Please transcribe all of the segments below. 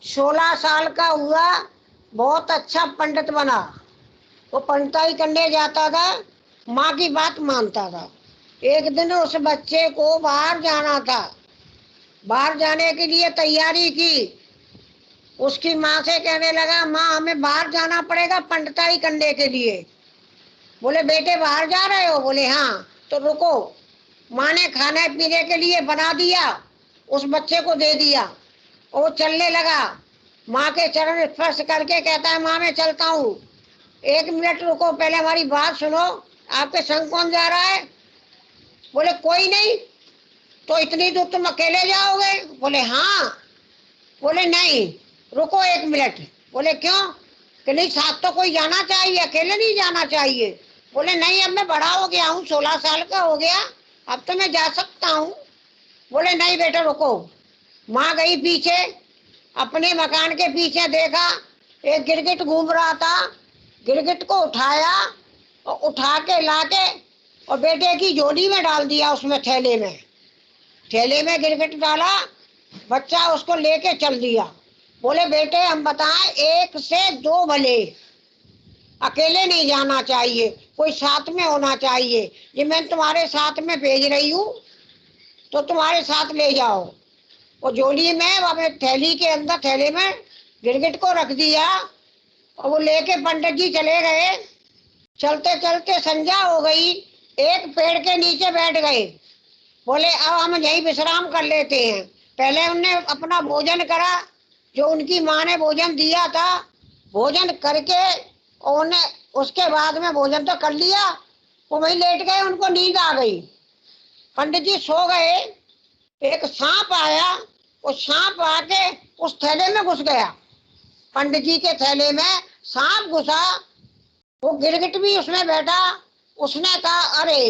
16 साल का हुआ, बहुत अच्छा पंडित बना। वो पंडिताई करने जाता था, माँ की बात मानता था। एक दिन उस बच्चे को बाहर जाना था, बाहर जाने के लिए तैयारी की। उसकी माँ से कहने लगा, माँ हमें बाहर जाना पड़ेगा पंडिताई करने के लिए। बोले बेटे बाहर जा रहे हो? बोले हाँ। तो रुको। माँ ने खाने पीने के लिए बना दिया, उस बच्चे को दे दिया और वो चलने लगा। माँ के चरण स्पर्श करके कहता है, माँ मैं चलता हूँ। 1 मिनट रुको, पहले हमारी बात सुनो। आपके संग कौन जा रहा है? बोले कोई नहीं। तो इतनी दूर तुम अकेले जाओगे? बोले हाँ। बोले नहीं, रुको 1 मिनट। बोले क्यों? कि नहीं, साथ तो कोई जाना चाहिए, अकेले नहीं जाना चाहिए। बोले नहीं, अब मैं बड़ा हो गया हूँ, 16 साल का हो गया, अब तो मैं जा सकता हूँ। बोले नहीं बेटा रुको। माँ गई पीछे, अपने मकान के पीछे देखा एक गिरगिट घूम रहा था। गिरगिट को उठाया और उठा के लाके और बेटे की झोली में डाल दिया, उसमें थैले में। थैले में गिरगिट डाला, बच्चा उसको लेके चल दिया। बोले बेटे हम बताएं, 1 से 2 भले, अकेले नहीं जाना चाहिए, कोई साथ में होना चाहिए। ये मैं तुम्हारे साथ में भेज रही हूँ, तो तुम्हारे साथ ले जाओ। वो झोली में, वह थैली के अंदर, थैले में गिरगिट को रख दिया और वो लेके पंडित जी चले गए। चलते चलते संध्या हो गई, एक पेड़ के नीचे बैठ गए। बोले अब हम यही विश्राम कर लेते हैं। पहले उनने अपना भोजन करा, जो उनकी माँ ने भोजन दिया था, भोजन करके और उन्हें उसके बाद में भोजन तो कर लिया, वो वहीं लेट गए, उनको नींद आ गई। पंडित जी सो गए। एक सांप आया, वो सांप आके उस थैले में घुस गया। पंडित जी के थैले में सांप घुसा, वो गिरगिट भी उसमें बैठा। उसने कहा अरे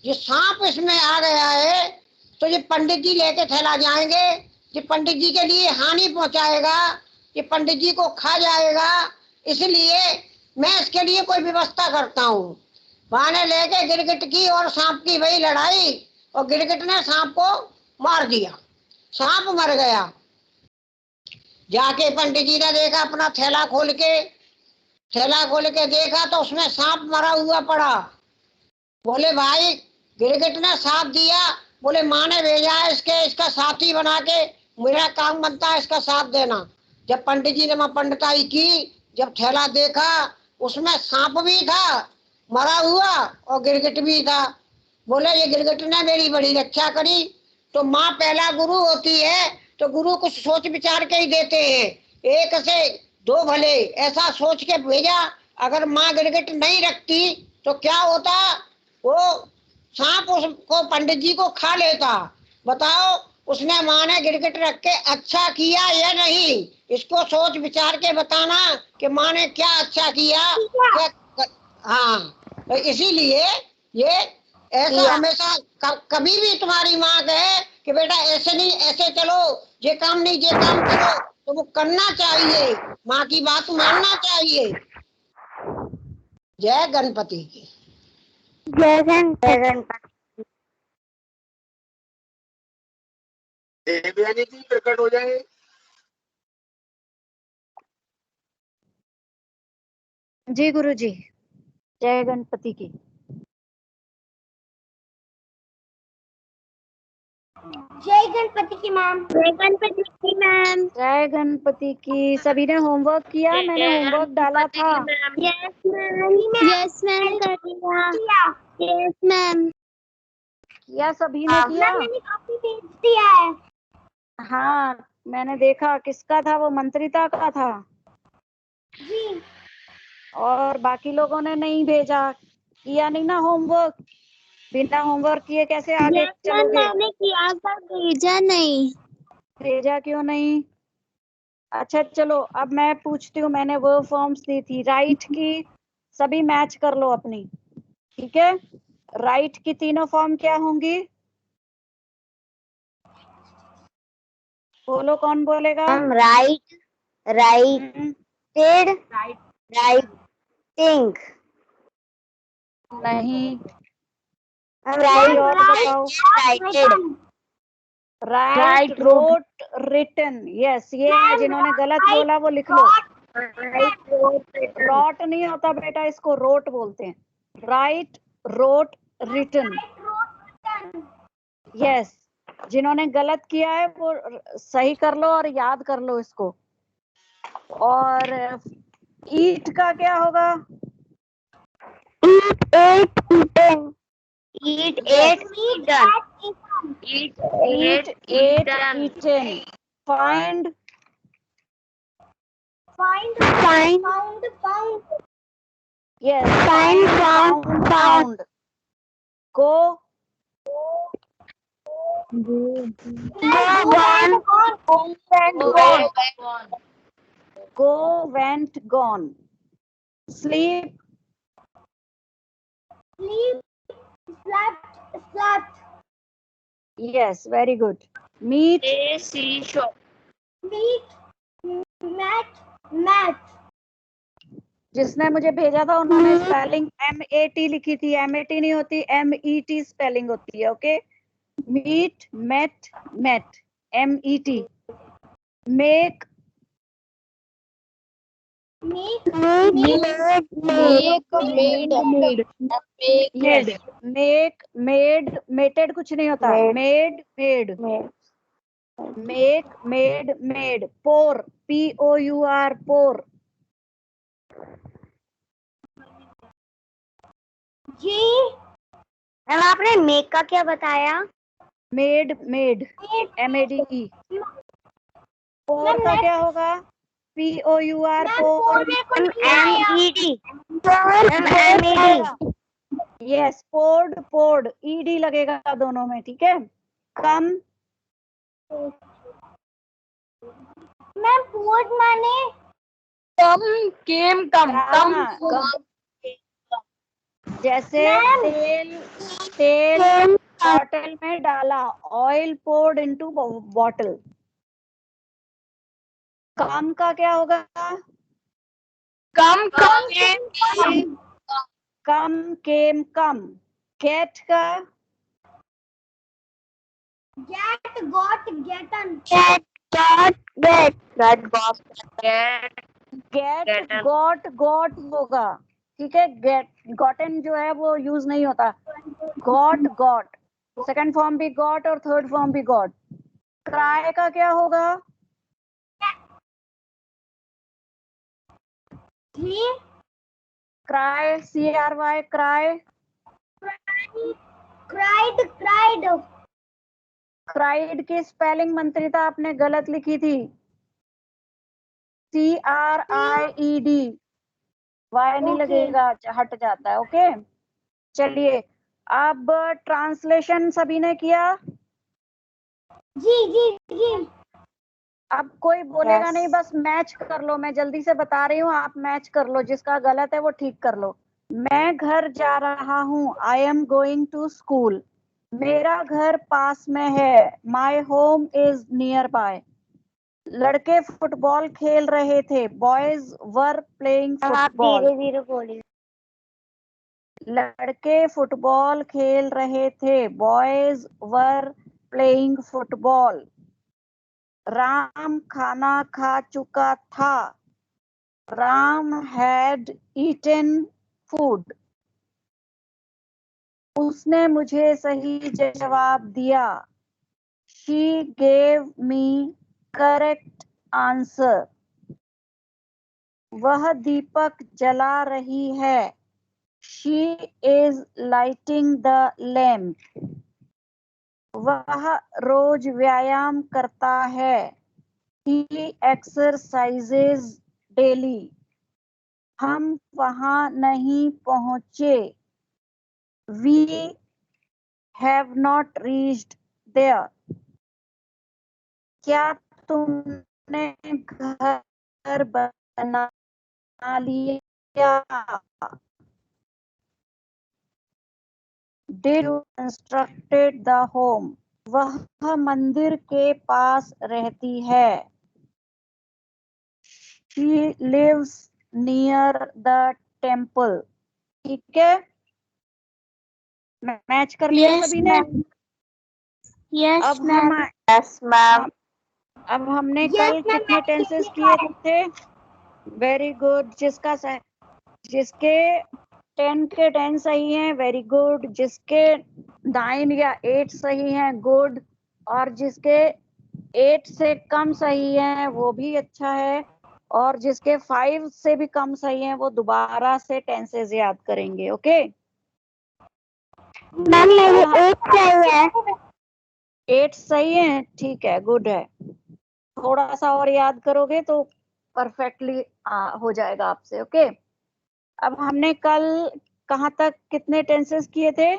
ये सांप इसमें आ गया है, तो ये पंडित जी लेके थैला जाएंगे, ये पंडित जी के लिए हानि पहुंचाएगा, ये पंडित जी को खा जाएगा, इसलिए मैं इसके लिए कोई व्यवस्था करता हूँ। वहां लेके गिरगिट की और सांप की वही लड़ाई, और गिरगिट ने सांप को मार दिया, सांप मर गया। जाके पंडित जी ने देखा, अपना थैला खोल के देखा तो उसमें सांप मरा हुआ पड़ा। बोले भाई गिरगिट ने साथ दिया, बोले माँ ने भेजा है इसका साथी बना के, मेरा काम बनता है इसका साथ देना। जब पंडित जी ने वहां पंडिताई की, जब थैला देखा उसमें सांप भी था मरा हुआ और गिरगिट भी था। बोले ये गिरगिट ने मेरी बड़ी रक्षा करी। तो माँ पहला गुरु होती है, तो गुरु कुछ सोच विचार के ही देते हैं। 1 से 2 भले, ऐसा सोच के भेजा। अगर माँ गिरगिट नहीं रखती तो क्या होता? वो सांप उसको, पंडित जी को खा लेता। बताओ, उसने माँ ने गिरगिट रख के अच्छा किया या नहीं? इसको सोच विचार के बताना कि माँ ने क्या अच्छा किया, क्या। हाँ, तो इसीलिए ये ऐसा हमेशा कभी भी तुम्हारी माँ कहे कि बेटा ऐसे नहीं, ऐसे चलो, ये काम नहीं, ये काम करो, तो वो करना चाहिए, माँ की बात मानना चाहिए। जय गणपति की। जय गणपति। देवयानी जी प्रकट हो जाए। जी गुरु जी, जय गणपति की। जय गणपति की मैम। जय गणपति की मैम। जय गणपति की। सभी ने होमवर्क किया? मैंने होमवर्क डाला था। Yes ma'am. यस मैम कर दिया। Yes ma'am. किया सभी ने किया? मैंने कॉपी भेज दिया है। हाँ मैंने देखा। किसका था वो? मंत्रिता का था। जी। और बाकी लोगों ने नहीं भेजा, किया नहीं ना होमवर्क। बिना होमवर्क किए कैसे आगे चलोगे? मैंने किया था, भेजा नहीं। भेजा क्यों नहीं? अच्छा चलो, अब मैं पूछती हूँ। मैंने वो फॉर्म्स दी थी राइट की, सभी मैच कर लो अपनी, ठीक है? राइट की तीनों फॉर्म क्या होंगी? बोलो, कौन बोलेगा? Write, writed, writing. नहीं। राइट, और बताओ। Writed, write, wrote, written, yes ये है, जिन्होंने गलत बोला वो लिख लो। रॉट नहीं होता बेटा, इसको रोट बोलते हैं। Write, wrote, written, yes. जिन्होंने गलत किया है वो सही कर लो और याद कर लो इसको। और ईट का क्या होगा? Eat, ate, eaten. Eat, ate, eaten. Eat, Eat, ate, eaten. Find, Find, found, found. yes. Find, found, found. Go, Go, gone, gone. go, went, gone. Sleep, Sleep, slept, slept. yes, very good. Meet, Seashore. Meet, met, met. जिसने मुझे भेजा था उन्होंने spelling MAT लिखी थी। MAT नहीं होती, MET spelling होती है। Okay, meet, met, met, MET। Make, Make, made. Yes. Make, made, meted कुछ नहीं होता। Made, made, make, made, made. Pour, POUR, pour. जी मैम, आपने मेक का क्या बताया? Made, made, MADE। पोर का क्या होगा? POUR, pour. MED। Yes, poured, poured, ED लगेगा दोनों में, ठीक है। कम, मैम पोर्ट माने कम, केम, कम। जैसे तेल, तेल बॉटल में डाला, oil poured into bottle. Come का क्या होगा? Come, come, came, come. Get का get, got, gotten. Get, got, got होगा, ठीक है। गेट, गॉटन जो है वो यूज नहीं होता। गॉट, गॉट, सेकंड फॉर्म भी गॉट और थर्ड फॉर्म भी गॉट। क्राई का क्या होगा? Cry, CRY, cry. Cried. Cried की स्पेलिंग मंत्रिता आपने गलत लिखी थी। CRIED, वाई नहीं लगेगा, हट जाता है। ओके, चलिए अब ट्रांसलेशन सभी ने किया? जी। अब कोई बोलेगा नहीं, बस मैच कर लो। मैं जल्दी से बता रही हूँ, आप मैच कर लो, जिसका गलत है वो ठीक कर लो। मैं घर जा रहा हूँ, I am going to school. मेरा घर पास में है, my home is nearby. लड़के फुटबॉल खेल रहे थे, बॉयज वर प्लेइंग फुटबॉल। धीरे बोलिए। लड़के फुटबॉल खेल रहे थे, boys were playing football. Ram खाना खा चुका था, राम हैड ईटन फूड। उसने मुझे सही जवाब दिया, she gave me correct answer. वह दीपक जला रही है, she is lighting the lamp. वह रोज व्यायाम करता है, he exercises daily। हम वहां नहीं पहुंचे, we have not reached there। क्या तुमने घर बना लिया? Did you constructed the home? वह मंदिर के पास रहती है, she lives near the temple। ठीक है, मैच कर लिया सभी ने? यस अब हम अब हमने Yes, कल ma'am, कितने मैंने टेंसेस किए किए थे? Very good. जिसके 10 के 10 सही हैं, वेरी गुड। जिसके 9 या 8 सही हैं, गुड। और जिसके 8 से कम सही हैं वो भी अच्छा है। और जिसके 5 से भी कम सही हैं वो दोबारा से टेंसेस याद करेंगे। ओके, मैम मेरी 8 सही है। 8 सही है, ठीक है, गुड है। थोड़ा सा और याद करोगे तो परफेक्टली हो जाएगा आपसे। ओके, अब हमने कल कहाँ तक कितने टेंसेस किए थे?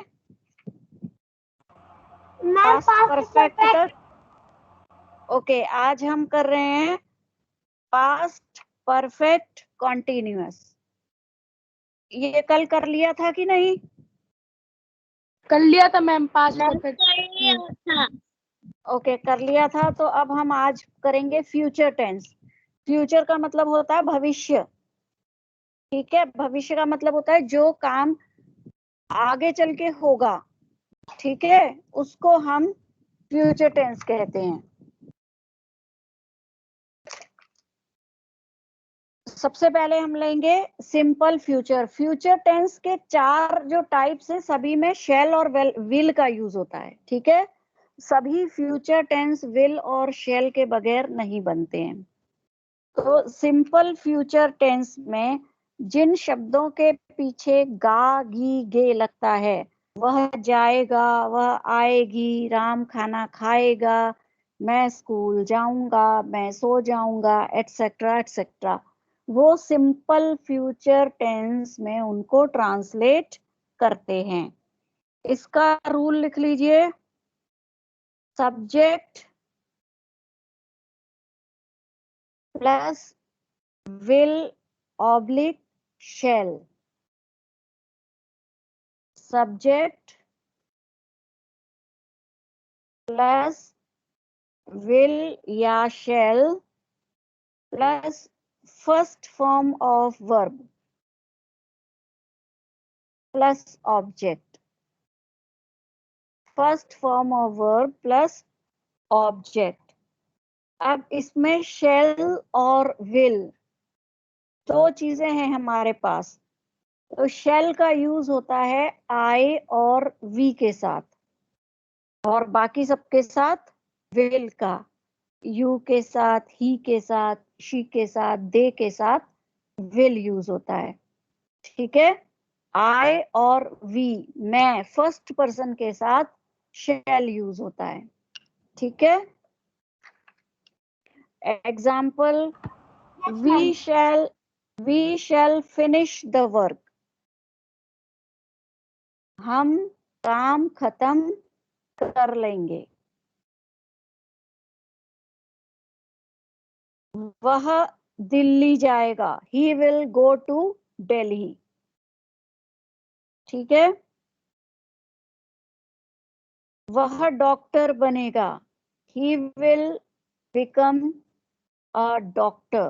Ma'am past past perfect perfect. तक। ओके, आज हम कर रहे हैं पास्ट परफेक्ट कॉन्टिन्यूअस। ये कल कर लिया था कि नहीं? कर लिया था मैम, पास्ट परफेक्ट। ओके, कर लिया था। तो अब हम आज करेंगे फ्यूचर टेंस। फ्यूचर का मतलब होता है भविष्य। ठीक है, भविष्य का मतलब होता है जो काम आगे चल के होगा। ठीक है, उसको हम फ्यूचर टेंस कहते हैं। सबसे पहले हम लेंगे सिंपल फ्यूचर। फ्यूचर टेंस के 4 जो टाइप्स है, सभी में शैल और विल का यूज होता है। ठीक है, सभी फ्यूचर टेंस विल और शैल के बगैर नहीं बनते हैं। तो सिंपल फ्यूचर टेंस में जिन शब्दों के पीछे गा गी गे लगता है, वह जाएगा, वह आएगी, राम खाना खाएगा, मैं स्कूल जाऊंगा, मैं सो जाऊंगा, एटसेट्रा एटसेट्रा, वो सिंपल फ्यूचर टेंस में उनको ट्रांसलेट करते हैं। इसका रूल लिख लीजिए। Subject plus will oblique shall। subject plus will या shall plus first form of verb plus object। first form of verb plus object। अब इसमें shall और will दो चीजें हैं हमारे पास। तो shall का यूज होता है I और we के साथ, और बाकी सबके साथ will का। यू के साथ, ही के साथ, शी के साथ, दे के साथ विल यूज होता है। ठीक है, आई और वी, मैं, फर्स्ट पर्सन के साथ शैल यूज होता है। ठीक है, example, we shall finish the work. हम काम खत्म कर लेंगे। वह दिल्ली जाएगा, he will go to Delhi. ठीक है, वह डॉक्टर बनेगा, he will become a doctor.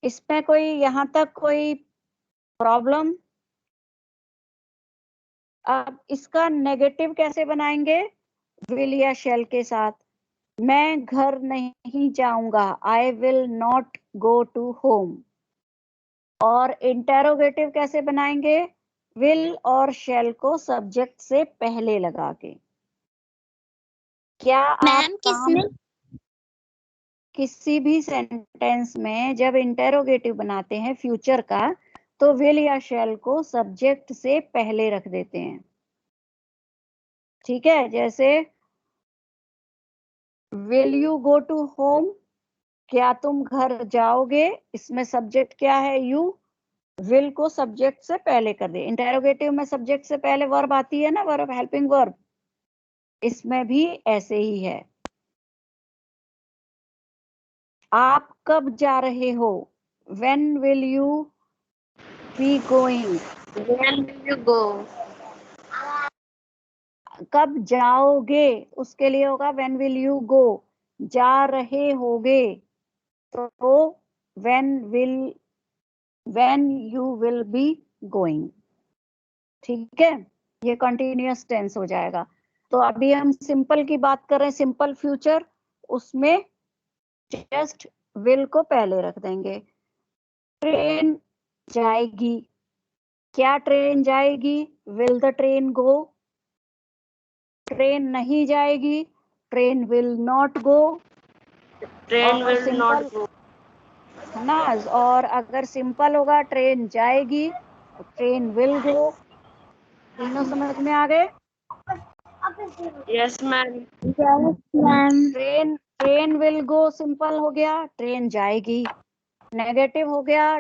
इसमें कोई यहां तक कोई प्रॉब्लम? अब इसका नेगेटिव कैसे बनाएंगे? विल या शैल के साथ। मैं घर नहीं जाऊंगा, I will not go to home. और इंटेरोगेटिव कैसे बनाएंगे? विल और शैल को सब्जेक्ट से पहले लगा के। क्या आप मैम किसमें? किसी भी सेंटेंस में जब इंटेरोगेटिव बनाते हैं फ्यूचर का, तो विल या शैल को सब्जेक्ट से पहले रख देते हैं। ठीक है, जैसे will you go to home, क्या तुम घर जाओगे, इसमें सब्जेक्ट क्या है? यू। विल को सब्जेक्ट से पहले कर दे। इंटेरोगेटिव में सब्जेक्ट से पहले वर्ब आती है ना, वर्ब, हेल्पिंग वर्ब। इसमें भी ऐसे ही है। आप कब जा रहे हो? When will you be going? When will you go? कब जाओगे, उसके लिए होगा when will you go। जा रहे होगे तो when you will be going। ठीक है, ये कंटिन्यूअस टेंस हो जाएगा। तो अभी हम सिंपल की बात कर रहे हैं, सिंपल फ्यूचर, उसमें जस्ट विल को पहले रख देंगे। ट्रेन जाएगी, क्या ट्रेन जाएगी? Will the train go. Train नहीं जाएगी, train will not go. Train और विल नॉट सिंपल गो। है ना, और अगर सिंपल होगा ट्रेन जाएगी तो ट्रेन विल गो। तीनों समझ में आ गए? Yes ma'am. Yes ma'am. Train train will go simple हो गया, ट्रेन जाएगी। नेगेटिव हो गया,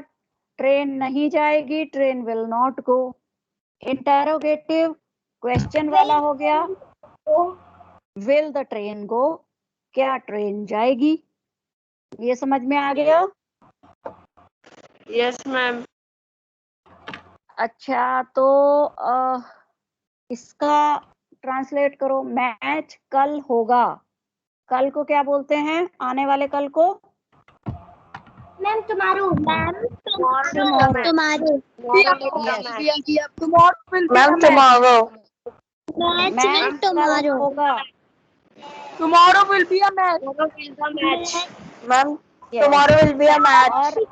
ट्रेन नहीं जाएगी, train will not go. Interrogative question वाला हो गया, विल द ट्रेन गो, क्या ट्रेन जाएगी? ये समझ में आ गया? Yes ma'am. अच्छा, तो इसका ट्रांसलेट करो। मैच कल होगा, कल को क्या बोलते हैं? आने वाले कल को ma'am tomorrow. Ma'am tomorrow. Tomorrow. Ma'am tomorrow. Match match will कल टुमारो। होगा। Tomorrow will be a match. Ma'am Yes. Tomorrow will be a match. और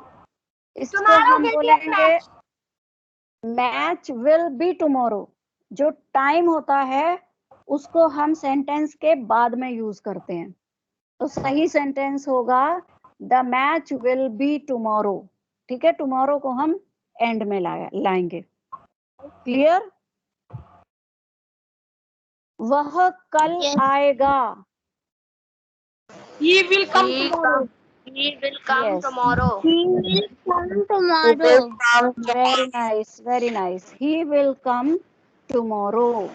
इसको हम बोलेंगे मैच विल बी टुमारो। जो टाइम होता है उसको हम सेंटेंस के बाद में यूज करते हैं, तो सही सेंटेंस होगा the match will be tomorrow. ठीक है, टुमारो को हम एंड में लाएंगे। क्लियर? वह कल Yes. आएगा। He will come tomorrow. He will come Yes. tomorrow. He will come He tomorrow. will come Very nice, very nice. He will come tomorrow.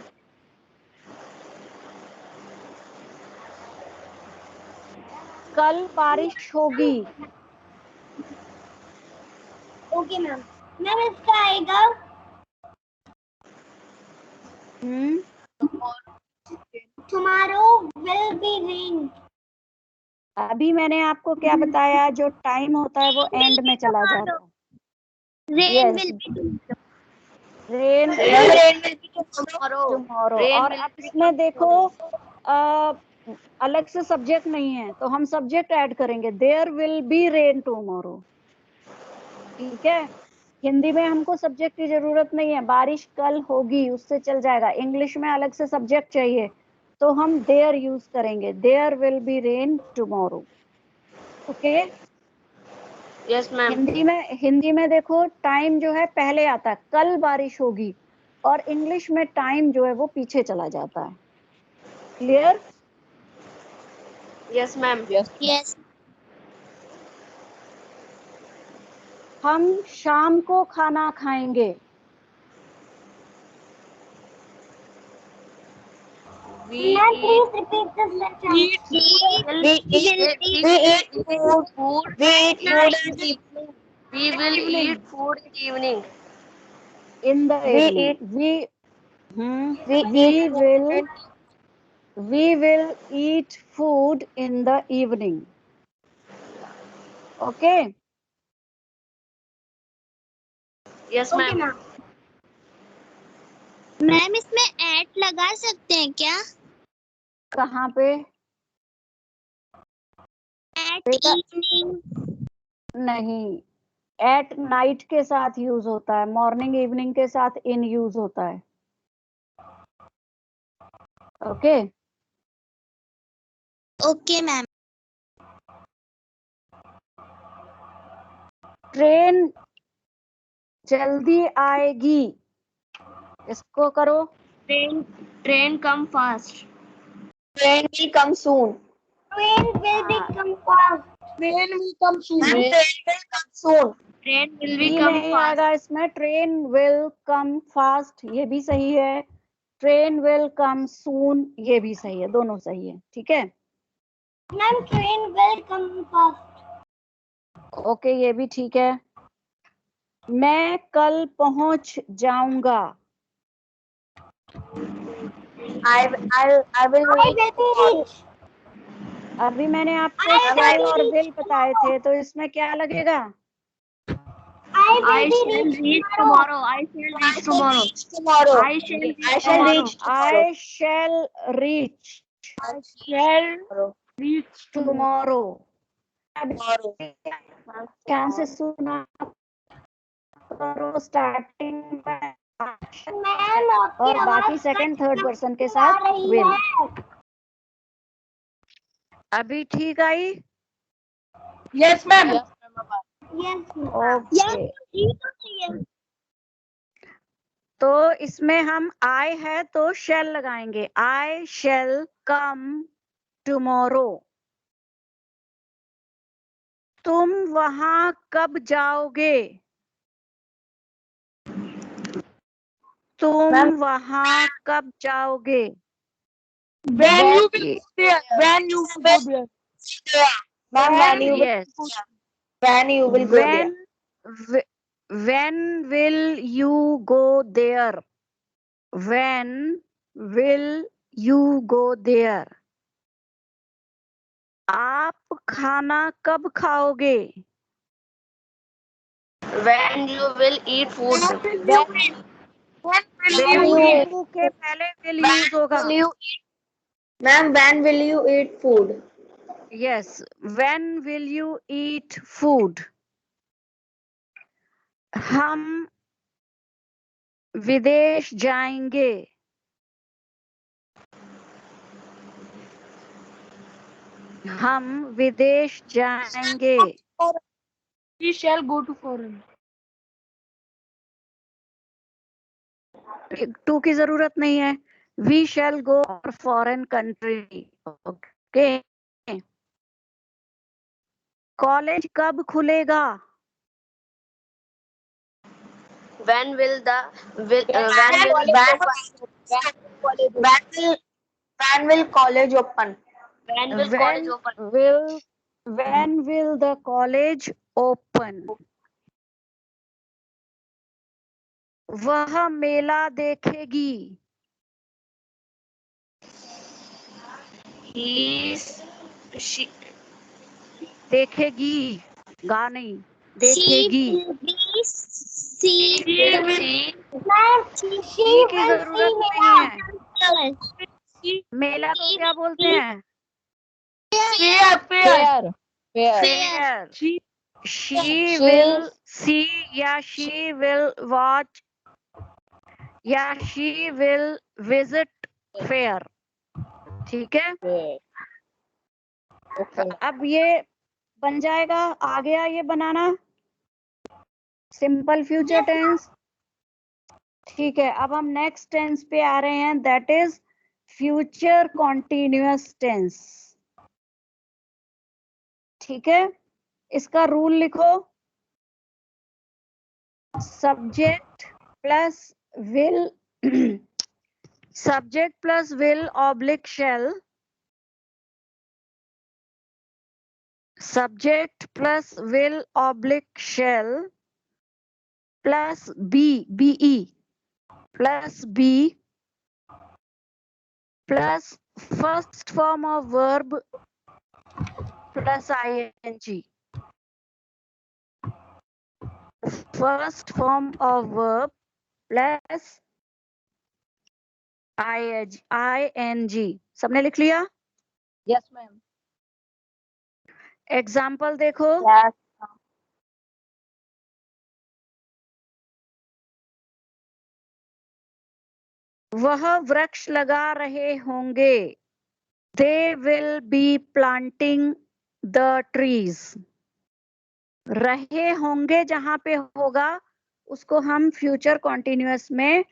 कल बारिश होगी। Okay ma'am. मैम इसका आएगा टुमारो विल बी रेन। अभी मैंने आपको क्या बताया, जो टाइम होता है वो एंड में चला जाता है। Rain Yes. Will be rain Rain will be tomorrow. Tomorrow. Rain और will अब be इसमें देखो अलग से सब्जेक्ट नहीं है, तो हम सब्जेक्ट ऐड करेंगे, there will be rain tomorrow. ठीक है, हिंदी में हमको सब्जेक्ट की जरूरत नहीं है, बारिश कल होगी उससे चल जाएगा। इंग्लिश में अलग से सब्जेक्ट चाहिए, तो हम देयर यूज करेंगे, there will be rain tomorrow. Okay. Yes ma'am. Hindi में देखो टाइम जो है पहले आता है, कल बारिश होगी, और इंग्लिश में टाइम जो है वो पीछे चला जाता है। क्लियर? Yes ma'am. यस। हम शाम को खाना खाएंगे। We ma'am eat. Please repeat this sentence. We eat food. We eat food in the evening. We will eat food in the evening. In the evening. We will eat food in the evening. Okay. Yes ma'am. Ma'am इसमें eight लगा सकते हैं क्या? कहाँ पे? Eight बेटा evening. नहीं, at night के साथ यूज होता है, मॉर्निंग इवनिंग के साथ इन यूज होता है। ओके। Okay ma'am. ट्रेन जल्दी आएगी, इसको करो। Train come fast. Train will come soon. Train will be come fast. Train will come soon. Train will come soon. Train will be E come नहीं fast. आएगा इसमें, train will come fast ये भी सही है, ट्रेन विल कम सून ये भी सही है, दोनों सही है। ठीक है, ma'am train will come fast. Okay, ये भी ठीक है। मैं कल पहुंच जाऊंगा। I will reach. अभी मैंने आपको कल और विल बताए थे, तो इसमें क्या लगेगा? I shall reach tomorrow. I shall reach tomorrow. tomorrow. I shall reach I shall tomorrow. reach tomorrow. I shall reach tomorrow. ध्यान से सुना करो, स्टार्टिंग में और बाकी सेकंड थर्ड पर्सन के साथ विल। अभी ठीक आई? Yes ma'am. ओके, तो इसमें हम आई है तो शैल लगाएंगे। आई शैल कम टुमारो। तुम वहां कब जाओगे? तुम वहां कब जाओगे? When you will there. When you will go there. Ma'am, when you will Yes. when you will go there. When will you go there? When will you go there? आप खाना कब खाओगे? When you will eat food. You के पहले will use होगा। Ma'am, when will you eat food? Yes. When will you eat food? हम विदेश जाएंगे। हम विदेश जाएंगे। We shall go to foreign. To की जरूरत नहीं है। We shall go for foreign country. Okay. College कब खुलेगा? When will the will When will college open? when will college open? When will the college open? वह मेला देखेगी। She देखेगी, गा नहीं, देखेगी। she will see. सी की जरूरत नहीं है। मेला को क्या बोलते हैं? Fair. Fair. She will see या she will watch या she will visit fair। ठीक है। अब ये बन जाएगा। आ गया ये बनाना सिंपल फ्यूचर टेंस। ठीक है, अब हम नेक्स्ट टेंस पे आ रहे हैं, that is future continuous tense. ठीक है, इसका रूल लिखो। Subject plus will subject plus will oblique shall. Subject plus will oblique shall plus B E plus be plus first form of verb plus ing। First form of verb plus ing। सबने लिख लिया? Yes, ma'am. Example देखो। Yes. वह वृक्ष लगा रहे होंगे। They will be planting the trees। रहे होंगे जहां पे होगा उसको हम फ्यूचर कॉन्टिन्यूअस में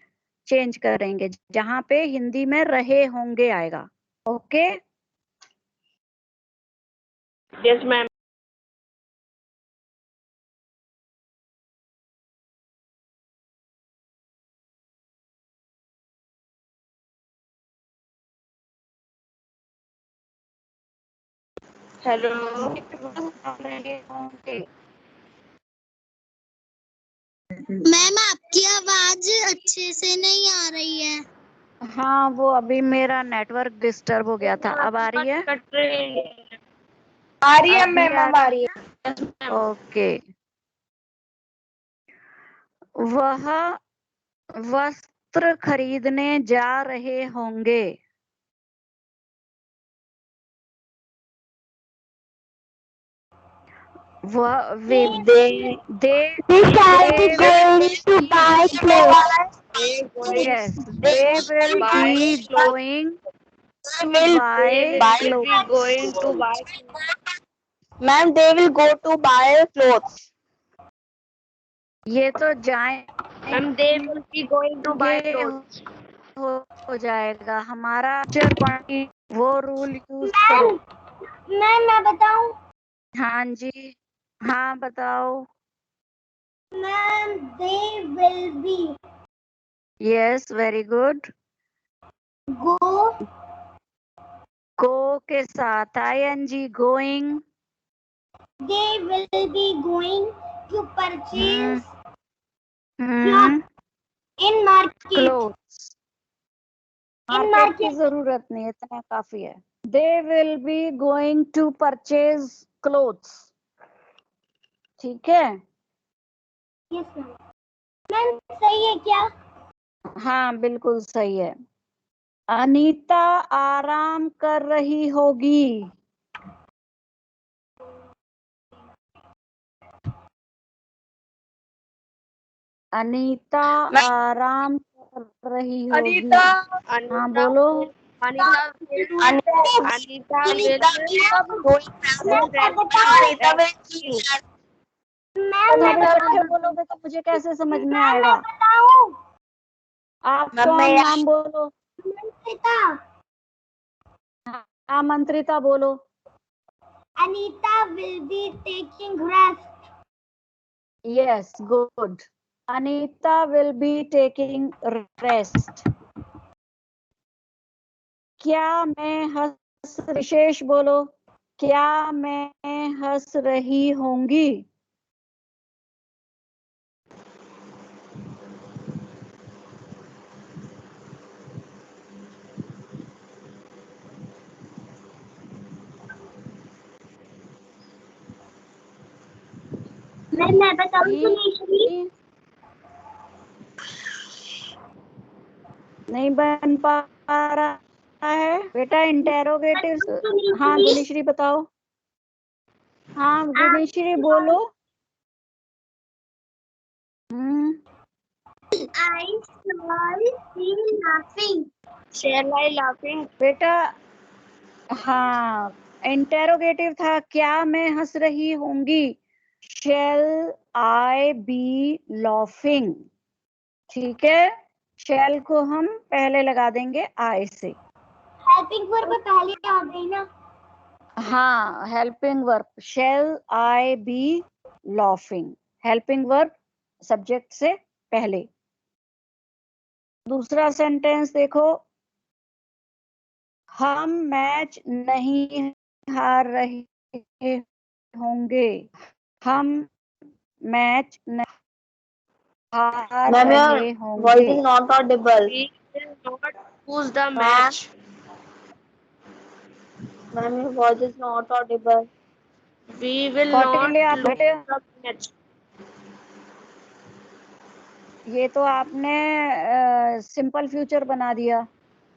चेंज करेंगे, जहां पे हिंदी में रहे होंगे आएगा। ओके। Yes, ma'am. Hello. रहे होंगे। मैम आपकी आवाज अच्छे से नहीं आ रही है। हाँ, वो अभी मेरा नेटवर्क डिस्टर्ब हो गया था। अब आ रही है? आ रही है अभी मैम, अब आ रही है। ओके। वह वस्त्र खरीदने जा रहे होंगे। वह They they shall be they going to buy clothes. yes they will be going to buy clothes. going to buy. Ma'am, they will go to buy clothes. ये तो जाएंगे Ma'am, they will be going to buy clothes. हो जाएगा हमारा future quantity, वो rule use करो। Ma'am मैं बताऊं? हाँ जी, हाँ बताओ। Ma'am they will be yes very good. go go के साथ ing going. they will be going to purchase in market. Clothes. In market की market. जरूरत नहीं, इतना काफी है। They will be going to purchase clothes. ठीक है, Yes मैम। मैम सही है क्या? हाँ बिल्कुल सही है। अनीता आराम कर रही होगी। अनीता आराम कर रही होगी। हाँ बोलो। Anita तुम अभी इकट्ठे बोलोगे तो मुझे कैसे समझ में आएगा? आप कौन? नाम बोलो। हाँ मंत्रिता बोलो। Anita will be taking rest. Yes good. Anita will be taking rest. क्या मैं हंस, विशेष बोलो, क्या मैं हंस रही होंगी? मैं बताऊं सुनीश्री? नहीं बन पा रहा है बेटा इंटेरोगेटिव। हाँ गुनीश्री बताओ। हाँ गुनीश्री बोलो। I shall be laughing. Shall I laughing? बेटा हाँ इंटेरोगेटिव था, क्या मैं हंस रही होंगी। Shall I be laughing. ठीक है, शेल को हम पहले लगा देंगे आई से। हेल्पिंग वर्ब पहले आ गई ना? हाँ helping verb, shall I be laughing, helping verb subject से पहले। दूसरा सेंटेंस देखो, हम मैच नहीं हार रहे होंगे। हम मैच नहीं हार रहे होंगे। Voice is not audible. We will not lose the match. Ma'am, your voice is not audible. We will कॉटी not ले आप lose बेटे। the match. ये तो आपने सिंपल फ्यूचर बना दिया।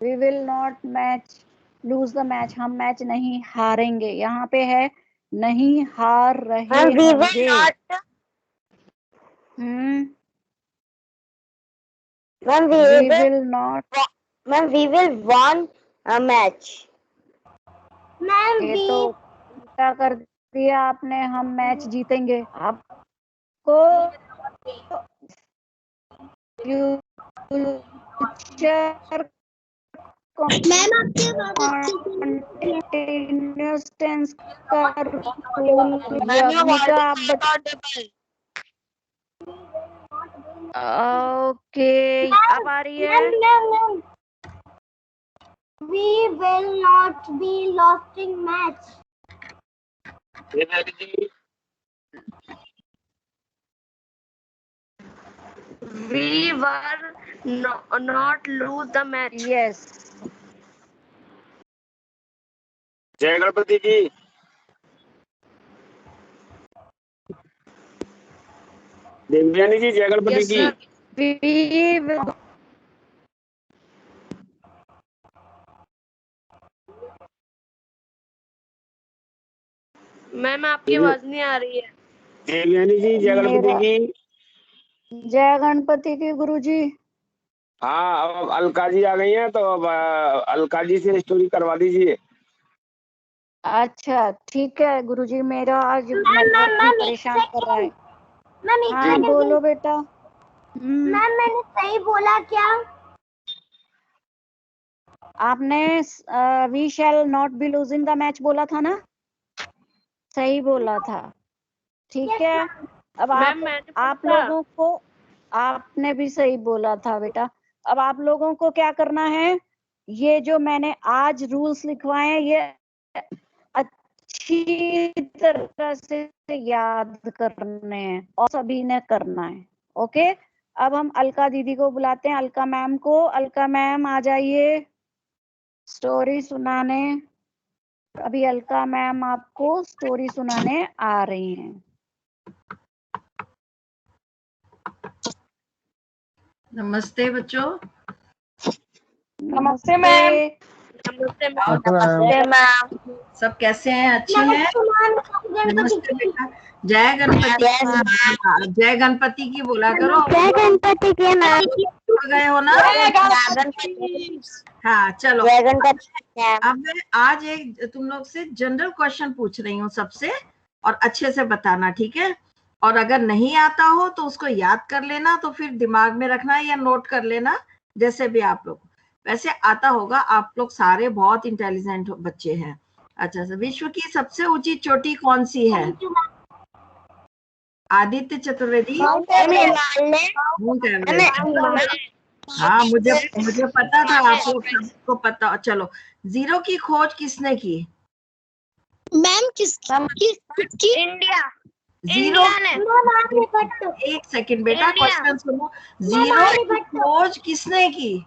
We will not match lose the match, हम match नहीं हारेंगे। यहाँ पे है नहीं हार रहे Ma'am, we will होंगे। not. Ma'am, Ma'am, we will not। Ma'am, we will won a match. Ma'am, ये तो उल्टा कर दिया आपने, हम मैच जीतेंगे। आपको फ्यूचर मैम आपकी आवाज कंटिन्यूअस टेंस का रूल यज्ञिका आप ओके अब आ रही है। We will not be lost in match. We were not lose the match. Yes जय गणपति जी। देवयानी जी जय गणपति Yes, की। sir. We will- मैम आपकी आवाज नहीं आ रही है। देवयानी जी जय गणपति मेरा- की। जय गणपति की गुरुजी। हाँ अब अलका जी आ गई हैं तो अब अलका जी से स्टोरी करवा दीजिए। अच्छा ठीक है गुरुजी, मेरा आज नेटवर्क भी परेशान कर रहा है। हाँ बोलो बेटा। मैम मैंने सही बोला क्या? आपने we shall not be losing the match बोला था ना? सही बोला था। ठीक है, अब मैम मैंने आप पूछा। लोगों को, आपने भी सही बोला था बेटा। अब आप लोगों को क्या करना है, ये जो मैंने आज रूल्स लिखवाए हैं ये अच्छी तरह से याद करने हैं और सभी ने करना है। ओके, अब हम अलका दीदी को बुलाते हैं, अलका मैम को। अलका मैम आ जाइए स्टोरी सुनाने। अभी अलका मैम आपको स्टोरी सुनाने आ रही हैं। नमस्ते बच्चों। नमस्ते मैम। नमस्ते मैम। नमस्ते मैम। सब कैसे हैं? अच्छे हैं? नमस्ते बेटा। जय गणपति। जय गणपति की बोला करो। जय गणपति के मैम। गए हो ना? हाँ चलो। जय गणपति। अब मैं आज एक तुम लोग से जनरल क्वेश्चन पूछ रही हूँ सबसे, और अच्छे से बताना, ठीक है? और अगर नहीं आता हो तो उसको याद कर लेना, तो फिर दिमाग में रखना या नोट कर लेना, जैसे भी आप लोग। वैसे आता होगा, आप लोग सारे बहुत इंटेलिजेंट बच्चे हैं। अच्छा, विश्व की सबसे ऊंची चोटी कौन सी है? आदित्य चतुर्वेदी। हाँ मुझे पता था आप लोग सबको पता। चलो, जीरो की खोज किसने की? मैम किसकी? इंडिया। जीरो। एक सेकंड बेटा, क्वेश्चन सुनो। जीरो की खोज किसने की?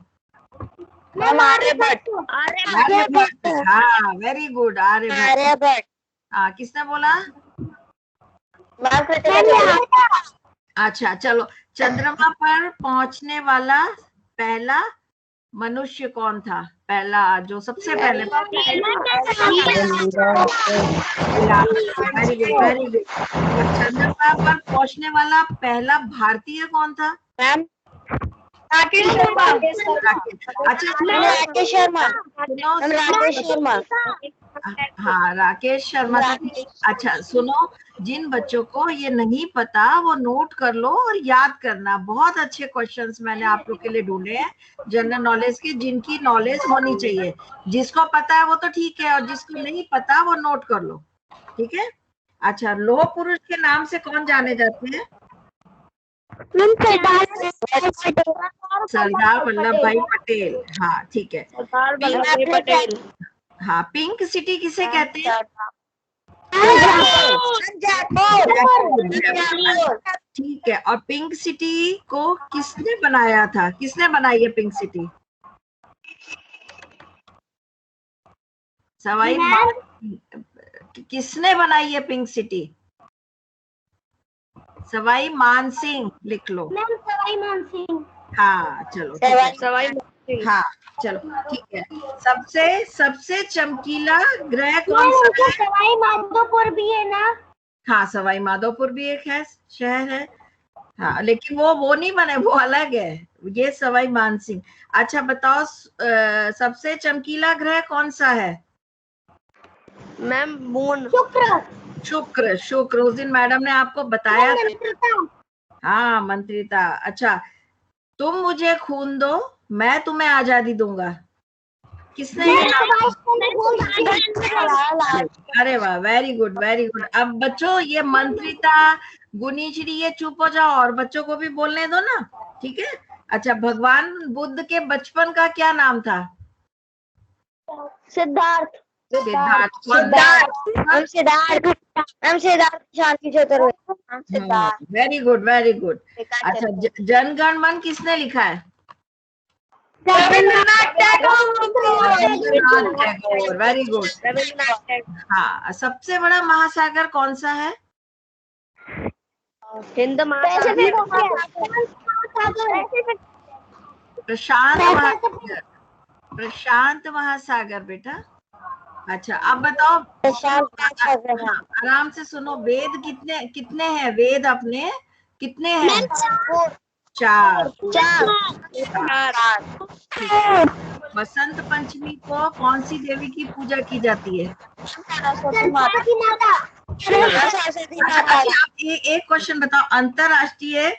आर्यभट्ट। आर्यभट्ट। हाँ वेरी गुड, आर्यभट्ट। हाँ, किसने बोला? अच्छा चलो, चंद्रमा पर पहुंचने वाला पहला मनुष्य कौन था? पहला जो सबसे पहले। Very good. चंद्रमा पर पहुंचने वाला पहला भारतीय कौन था? राकेश शर्मा। अच्छा राकेश शर्मा। राकेश शर्मा। हाँ राकेश शर्मा था। अच्छा सुनो, जिन बच्चों को ये नहीं पता वो नोट कर लो और याद करना। बहुत अच्छे क्वेश्चंस मैंने आप लोग के लिए ढूंढे हैं जनरल नॉलेज के, जिनकी नॉलेज होनी चाहिए। जिसको पता है वो तो ठीक है, और जिसको नहीं पता वो नोट कर लो, ठीक है? अच्छा, लौह पुरुष के नाम से कौन जाने जाते हैं? सरदार वल्लभ भाई पटेल। हाँ ठीक है। सरदार वल्लभ भाई पटेल। हाँ, पिंक सिटी किसे कहते हैं? ठीक है। और पिंक सिटी को किसने बनाया था? किसने बनाई है पिंक सिटी? सवाई किसने बनाई है पिंक सिटी? सवाई मानसिंह लिख लो। सवाई मानसिंह। हाँ चलो ठीक है। सवाई हाँ चलो ठीक है। सबसे चमकीला ग्रह कौन सा है? सवाई माधोपुर भी है ना? हाँ, सवाई माधोपुर भी एक है, शहर है। हाँ लेकिन वो नहीं बने, वो अलग है, ये सवाई मानसिंह। अच्छा बताओ, सबसे चमकीला ग्रह कौन सा है? Ma'am moon. शुक्र। उस दिन मैडम ने आपको बताया था। हाँ मंत्रिता। अच्छा, तुम मुझे खून दो, मैं तुम्हें आजादी दूंगा, किसने ये नाम? अरे वाह, वेरी गुड। अब बच्चों, ये मंत्रिता, गुनीश्री, ये चुप हो जाओ और बच्चों को भी बोलने दो ना, ठीक है? अच्छा, भगवान बुद्ध के बचपन का क्या नाम था? सिद्धार्थ। शांति चतुर्वेदी। Very good. अच्छा, जनगण मन किसने लिखा है? रविंद्रनाथ टैगोर। Very good. हाँ, सबसे बड़ा महासागर कौन सा है? हिंद महासागर, प्रशांत महासागर, प्रशांत महासागर बेटा। अच्छा अब बताओ, आराम से सुनो, वेद कितने कितने हैं? वेद अपने कितने हैं? 4। बसंत पंचमी को कौन सी देवी की पूजा की जाती है? अच्छा, एक क्वेश्चन बताओ, अंतरराष्ट्रीय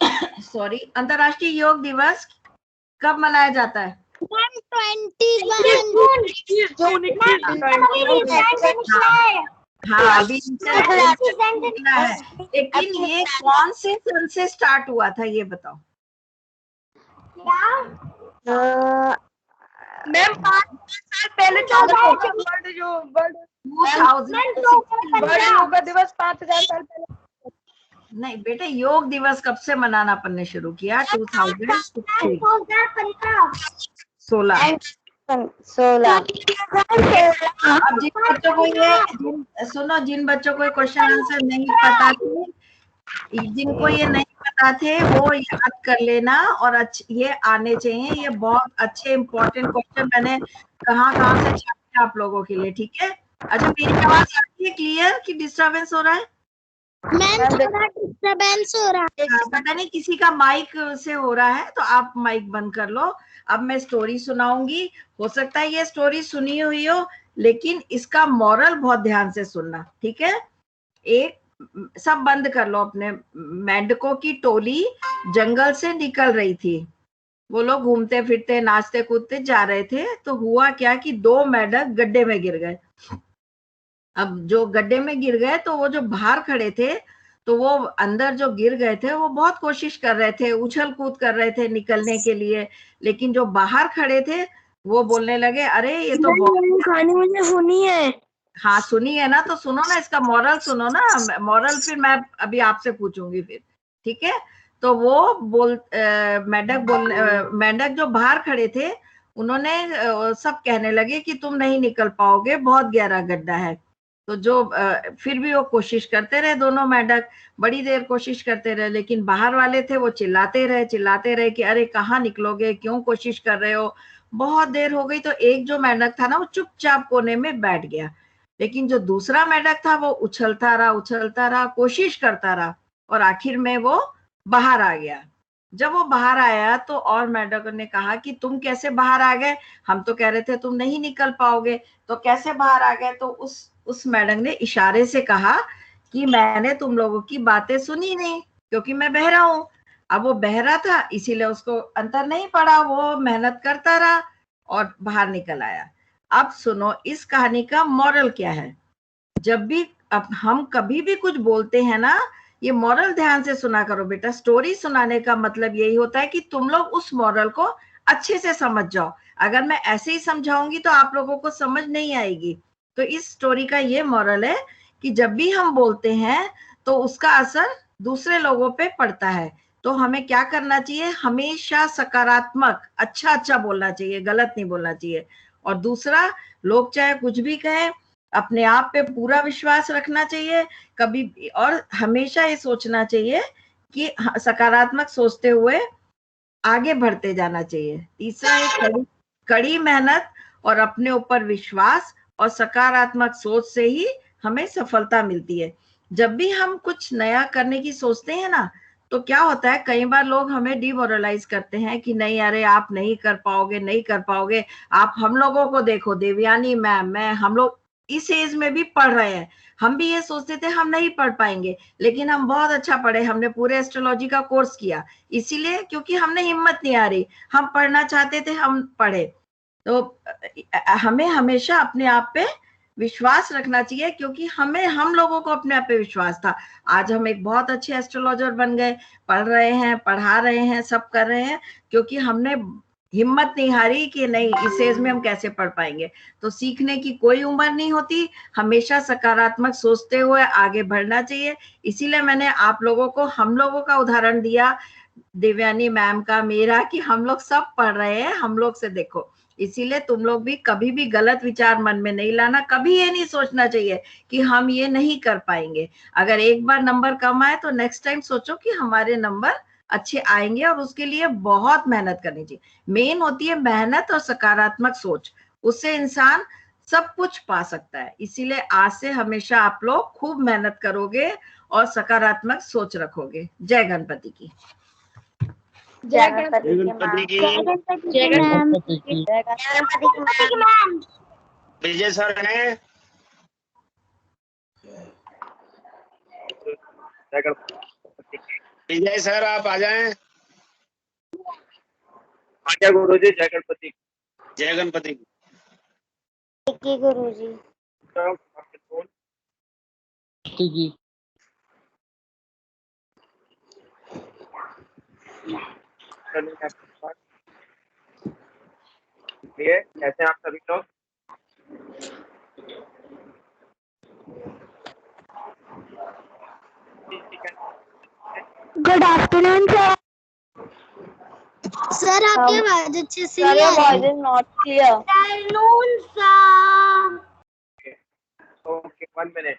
अंतरराष्ट्रीय योग दिवस कब मनाया जाता है? 21। हाँ अभी है, लेकिन ये कौन से सन से स्टार्ट हुआ था ये बताओ। मैम 5 साल पहले वर्ल्ड योग दिवस 5000 साल पहले। नहीं बेटा, योग दिवस कब से मनाना अपन ने शुरू किया? 2016। अब जिन बच्चों को सुनो, जिन बच्चों को क्वेश्चन आंसर नहीं पता थे, जिनको ये नहीं पता थे वो याद कर लेना, और ये आने चाहिए। ये बहुत अच्छे इंपॉर्टेंट क्वेश्चन मैंने कहाँ से छापे आप लोगों के लिए, ठीक है? अच्छा मेरी आवाज आ रही है क्लियर कि डिस्टर्बेंस हो रहा है? मैम थोड़ा डिस्टर्बेंस हो रहा है। पता नहीं किसी का माइक से हो रहा है, तो आप माइक बंद कर लो। अब मैं स्टोरी सुनाऊंगी, हो सकता है ये स्टोरी सुनी हुई हो, लेकिन इसका मॉरल बहुत ध्यान से सुनना, ठीक है? सब बंद कर लो अपने। मेंढकों की टोली जंगल से निकल रही थी। वो लोग घूमते फिरते नाचते कूदते जा रहे थे, तो हुआ क्या कि 2 मेंढक गड्ढे में गिर गए। अब जो गड्ढे में गिर गए, तो वो जो बाहर खड़े थे, तो वो अंदर जो गिर गए थे वो बहुत कोशिश कर रहे थे, उछल कूद कर रहे थे निकलने के लिए, लेकिन जो बाहर खड़े थे वो बोलने लगे, अरे ये तो बहुत कहानी मुझे सुनी है। हाँ सुनी है ना, तो सुनो ना, इसका मॉरल सुनो ना। मॉरल फिर मैं अभी आपसे पूछूंगी फिर, ठीक है? तो वो मेंढक जो बाहर खड़े थे, उन्होंने सब कहने लगे कि तुम नहीं निकल पाओगे, बहुत गहरा गड्ढा है। तो फिर भी वो कोशिश करते रहे, दोनों मेंढक बड़ी देर कोशिश करते रहे, लेकिन बाहर वाले थे वो चिल्लाते रहे कि अरे कहाँ निकलोगे, क्यों कोशिश कर रहे हो? बहुत देर हो गई। तो एक जो मेंढक था ना, वो चुपचाप कोने में बैठ गया, लेकिन जो दूसरा मेंढक था वो उछलता रहा, कोशिश करता रहा, और आखिर में वो बाहर आ गया। जब वो बाहर आया तो और मेंढकों ने कहा कि तुम कैसे बाहर आ गए? हम तो कह रहे थे तुम नहीं निकल पाओगे, तो कैसे बाहर आ गए? तो उस मेंढक ने इशारे से कहा कि मैंने तुम लोगों की बातें सुनी नहीं, क्योंकि मैं बहरा हूं। अब वो बहरा था, इसीलिए उसको अंतर नहीं पड़ा, वो मेहनत करता रहा और बाहर निकल आया। अब सुनो इस कहानी का मॉरल क्या है। जब भी हम कभी भी कुछ बोलते हैं ना, ये मॉरल ध्यान से सुना करो बेटा। स्टोरी सुनाने का मतलब यही होता है कि तुम लोग उस मॉरल को अच्छे से समझ जाओ। अगर मैं ऐसे ही समझाऊंगी तो आप लोगों को समझ नहीं आएगी। तो इस स्टोरी का ये मॉरल है कि जब भी हम बोलते हैं तो उसका असर दूसरे लोगों पे पड़ता है। तो हमें क्या करना चाहिए? हमेशा सकारात्मक अच्छा बोलना चाहिए, गलत नहीं बोलना चाहिए। और दूसरा, लोग चाहे कुछ भी कहें, अपने आप पे पूरा विश्वास रखना चाहिए कभी, और हमेशा ये सोचना चाहिए कि सकारात्मक सोचते हुए आगे बढ़ते जाना चाहिए। तीसरा है कड़ी मेहनत और अपने ऊपर विश्वास और सकारात्मक सोच से ही हमें सफलता मिलती है। जब भी हम कुछ नया करने की सोचते हैं ना, तो क्या होता है, कई बार लोग हमें डिमोरलाइज करते हैं कि नहीं अरे आप नहीं कर पाओगे। आप हम लोगों को देखो, देवयानी मैम, हम लोग इस एज में भी पढ़ रहे हैं, हम भी ये सोचते थे हम नहीं पढ़ पाएंगे, लेकिन हम बहुत अच्छा पढ़े, हमने पूरे एस्ट्रोलॉजी का कोर्स किया, इसीलिए क्योंकि हमने हिम्मत नहीं आ रही, हम पढ़ना चाहते थे, हम पढ़े। तो हमें हमेशा अपने आप पे विश्वास रखना चाहिए, क्योंकि हम लोगों को अपने आप पे विश्वास था। आज हम एक बहुत अच्छे एस्ट्रोलॉजर बन गए, पढ़ रहे हैं, पढ़ा रहे हैं, सब कर रहे हैं, क्योंकि हमने हिम्मत नहीं हारी कि नहीं इस एज में हम कैसे पढ़ पाएंगे। तो सीखने की कोई उम्र नहीं होती, हमेशा सकारात्मक सोचते हुए आगे बढ़ना चाहिए। इसीलिए मैंने आप लोगों को हम लोगों का उदाहरण दिया, देवयानी मैम का, मेरा, कि हम लोग सब पढ़ रहे हैं, हम लोग से देखो। इसीलिए तुम लोग भी कभी भी गलत विचार मन में नहीं लाना, कभी ये नहीं सोचना चाहिए कि हम ये नहीं कर पाएंगे। अगर एक बार नंबर कम आए तो नेक्स्ट टाइम सोचो कि हमारे नंबर अच्छे आएंगे, और उसके लिए बहुत मेहनत करनी चाहिए। मेन होती है मेहनत और सकारात्मक सोच, उससे इंसान सब कुछ पा सकता है। इसीलिए आज से हमेशा आप लोग खूब मेहनत करोगे और सकारात्मक सोच रखोगे। जय गणपति की। जय गणपति की गणपति मैम। की। जय गणपति जय की मैम। जय गणपति की मैम। विजय सर हैं। विजय सर आप आ जाएं। आज्ञा गुरुजी, जय गणपति। जय गणपति। की गुरुजी। जी कैसे हैं आप सभी लोग? Good afternoon sir. सर आपकी आवाज अच्छे से नहीं आ रही। Is not clear. Afternoon sir. Okay, 1 minute.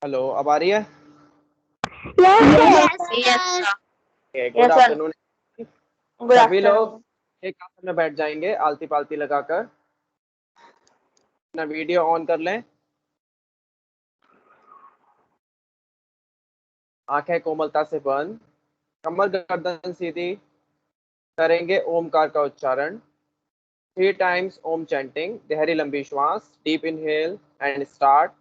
Hello, अब आ रही है? Yes Yes, sir. Good afternoon. Good सभी लोग आफ्टरनून। एक आसन में बैठ जाएंगे, आलती पालती लगाकर। अपना वीडियो ऑन कर लें। आंखें कोमलता से बंद, कमर गर्दन सीधी, करेंगे ओमकार का उच्चारण। 3 टाइम्स ओम चैंटिंग, गहरी लंबी श्वास, deep inhale and start.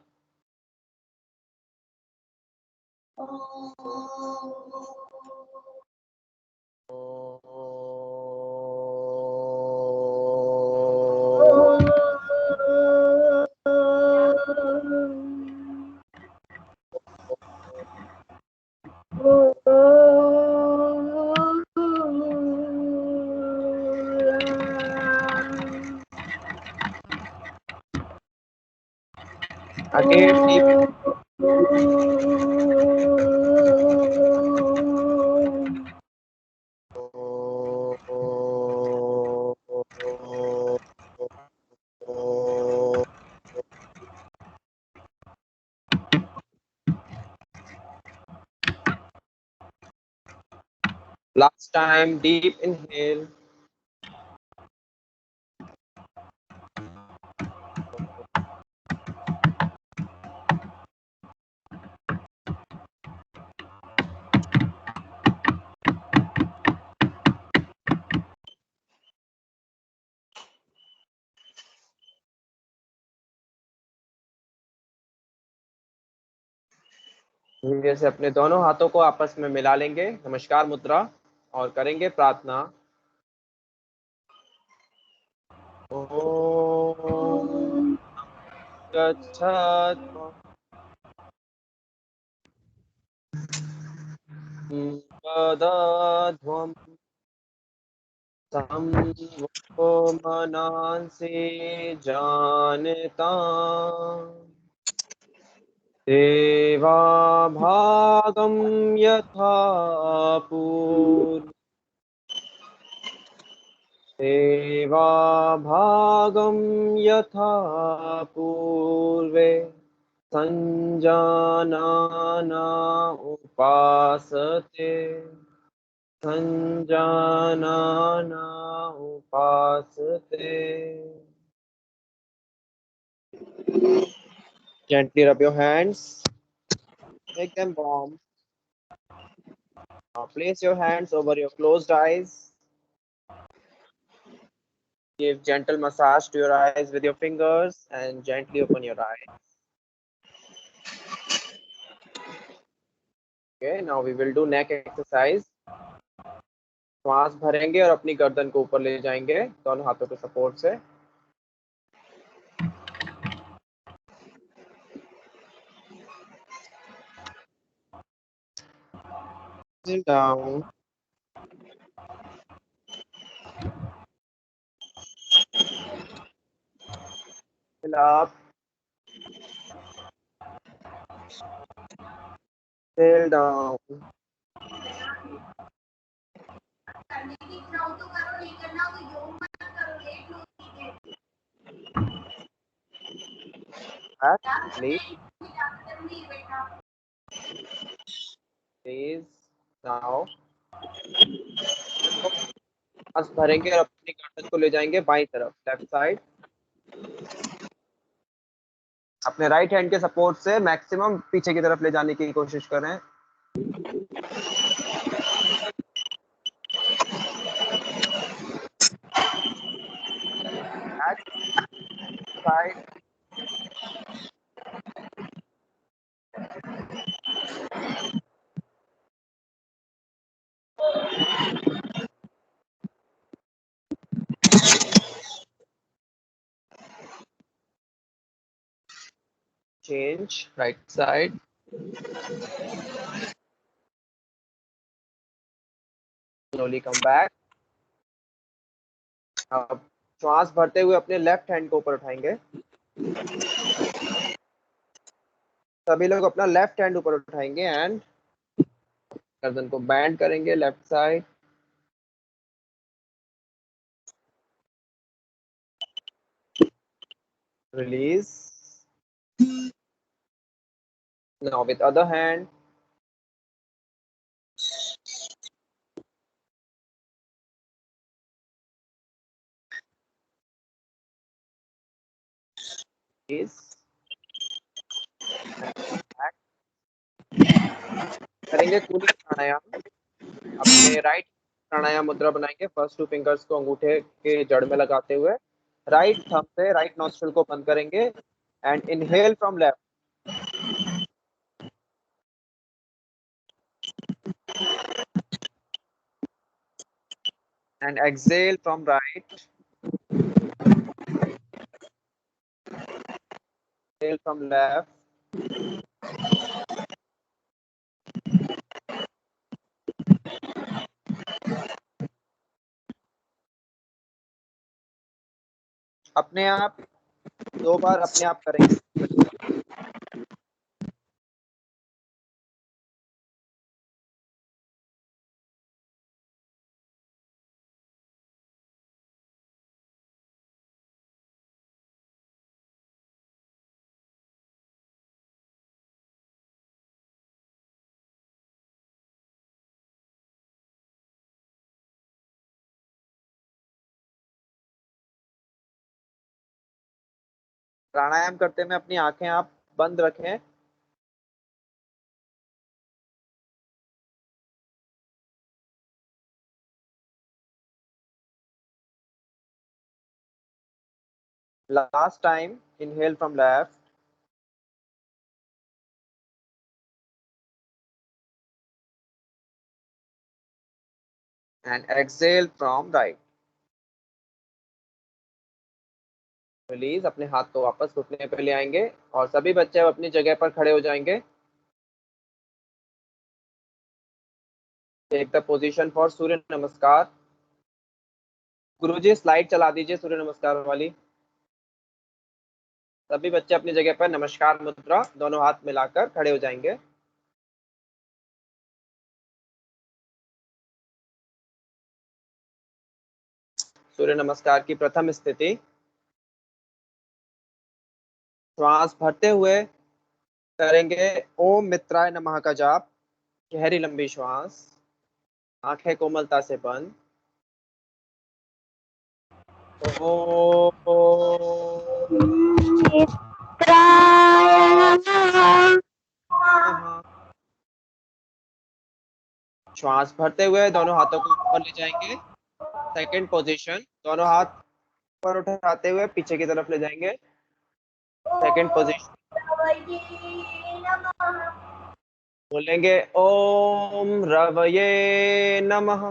Again, deep last time, deep inhale. धीरे से अपने दोनों हाथों को आपस में मिला लेंगे, नमस्कार मुद्रा, और करेंगे प्रार्थना। ओम गच्छत् पदध्वं संवो मनांसि जानता देवाभागं यथा पूर्व देवाभागं यथा पूर्वे संजानाना उपासते संजानाना उपासते। Gently rub your hands, make them warm. Now place your hands over your closed eyes. Give gentle massage to your eyes with your fingers and gently open your eyes. Okay, now we will do neck exercise. श्वास भरेंगे और अपनी गर्दन को ऊपर ले जाएंगे दोनों हाथों के सपोर्ट से। Sit down. Fill up. Sit down. Back, please. Please. Now. सांस भरेंगे और अपनी गर्दन को ले जाएंगे बाईं तरफ, लेफ्ट साइड। अपने राइट हैंड के सपोर्ट से मैक्सिमम पीछे की तरफ ले जाने की कोशिश करें। Back side. Change right side. Slowly come back. अब श्वास भरते हुए अपने लेफ्ट हैंड को ऊपर उठाएंगे। सभी लोग अपना लेफ्ट हैंड ऊपर उठाएंगे एंड गर्दन को बैंड करेंगे left side. Release. Now with other hand. Release. Back. करेंगे कूलिंग प्राणायाम। अपने राइट प्राणायाम मुद्रा बनाएंगे। फर्स्ट 2 फिंगर्स को अंगूठे के जड़ में लगाते हुए राइट थंब से राइट नॉस्ट्रिल को बंद करेंगे and inhale from left and exhale from right. Exhale from left. अपने आप 2 बार अपने आप करेंगे। प्राणायाम करते में अपनी आंखें आप बंद रखें। Last time, inhale from left. And exhale from right. Release. अपने हाथ को वापस घुटने पे ले आएंगे और सभी बच्चे अब अपनी जगह पर खड़े हो जाएंगे। टेक द पोजीशन फॉर सूर्य नमस्कार। गुरुजी स्लाइड चला दीजिए सूर्य नमस्कार वाली। सभी बच्चे अपनी जगह पर नमस्कार मुद्रा दोनों हाथ मिलाकर खड़े हो जाएंगे। सूर्य नमस्कार की प्रथम स्थिति। श्वास भरते हुए करेंगे ओम मित्राय नमः का जाप। गहरी लंबी श्वास, आंखें कोमलता से बंद। श्वास भरते हुए दोनों हाथों को ऊपर ले जाएंगे। सेकंड पोजीशन, दोनों हाथ ऊपर उठाते हुए पीछे की तरफ ले जाएंगे। Second position. बोलेंगे ओम रवये नमः।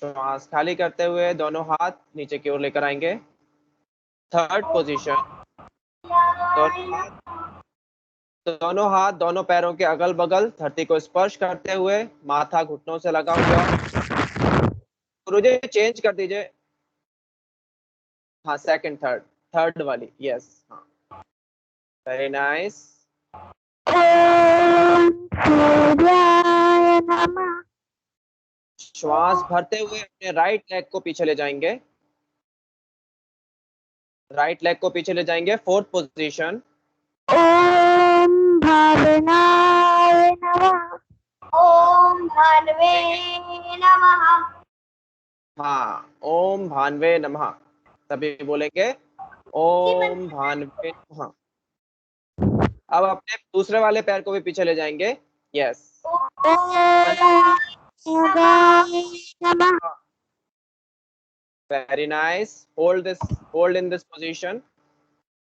श्वास खाली करते हुए दोनों हाथ नीचे की ओर लेकर आएंगे। थर्ड पोजीशन, दोनों हाथ दोनों पैरों के अगल बगल धरती को स्पर्श करते हुए, माथा घुटनों से लगा हुआ। गुरुजी चेंज कर दीजिए। हाँ, सेकंड थर्ड वाली, यस। हाँ, वेरी नाइस। श्वास भरते हुए अपने राइट लेग को पीछे ले जाएंगे। राइट लेग को पीछे ले जाएंगे, फोर्थ पोजीशन। ओम भावनाय नमः। ओम भानवे नमः। हाँ, ओम भानवे नमः। सभी बोलेंगे ओम भानवे नमः। अब अपने दूसरे वाले पैर को भी पीछे ले जाएंगे, yes. Very nice, hold in this position.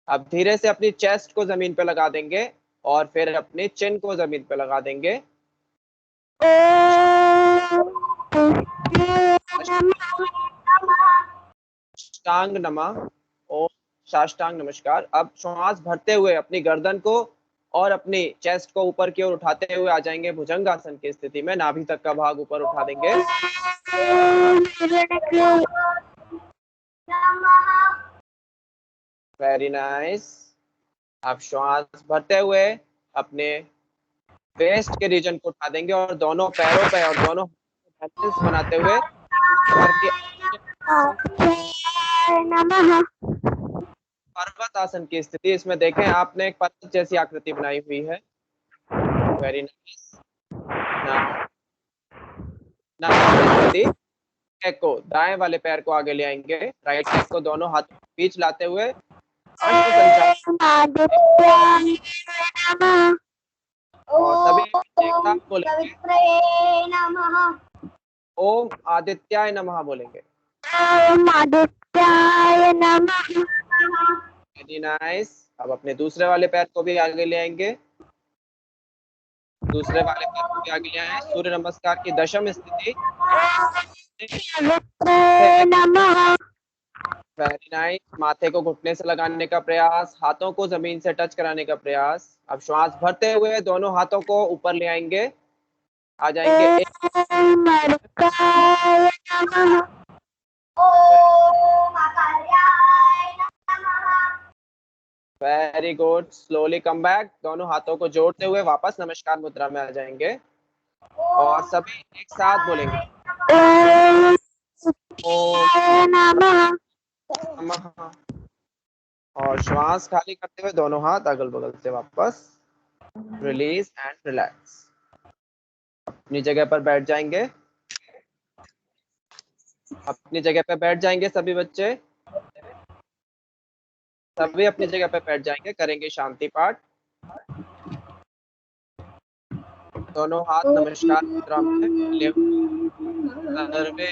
अब धीरे से अपनी चेस्ट को जमीन पे लगा देंगे और फिर अपनी चिन को जमीन पे लगा देंगे। साष्टांग नमः। ओम साष्टांग नमस्कार। अब श्वास भरते हुए अपनी गर्दन को और अपनी चेस्ट को ऊपर की ओर उठाते हुए आ जाएंगे भुजंगासन की स्थिति में। नाभि तक का भाग ऊपर उठा देंगे। Very nice. अब श्वास भरते हुए अपने वेस्ट के रीजन को उठा देंगे और दोनों पैरों पे और दोनों बैलेंस बनाते हुए पर्वत आसन की स्थिति। इसमें देखें आपने एक पर्वत जैसी आकृति बनाई हुई है। Very nice. नाउ लेग को, दाएं वाले पैर को आगे ले आएंगे, राइट लेग को दोनों हाथ बीच लाते हुए और सभी एक साथ बोलेंगे ओम आदित्याय नमः बोलेंगे। ओम आदित्याय नमः। Very nice. अब अपने दूसरे वाले पैर को भी आगे ले आएंगे। दूसरे वाले पैर को भी आगे ले आए। सूर्य नमस्कार की दशम स्थिति। Very nice. माथे को घुटने से लगाने का प्रयास, हाथों को जमीन से टच कराने का प्रयास। अब श्वास भरते हुए दोनों हाथों को ऊपर ले आएंगे, आ जाएंगे very good. Slowly come back. दोनों हाथों को जोड़ते हुए वापस नमस्कार मुद्रा में आ जाएंगे और सभी एक साथ बोलेंगे ओम नमः। और श्वास खाली करते हुए दोनों हाथ अगल बगल से वापस रिलीज एंड रिलैक्स। अपनी जगह पर बैठ जाएंगे। अपनी जगह पे बैठ जाएंगे सभी बच्चे। सभी अपनी जगह पे बैठ जाएंगे। करेंगे शांति पाठ। दोनों हाथ नमस्कार मुद्रा में लिए हुए। सर्वे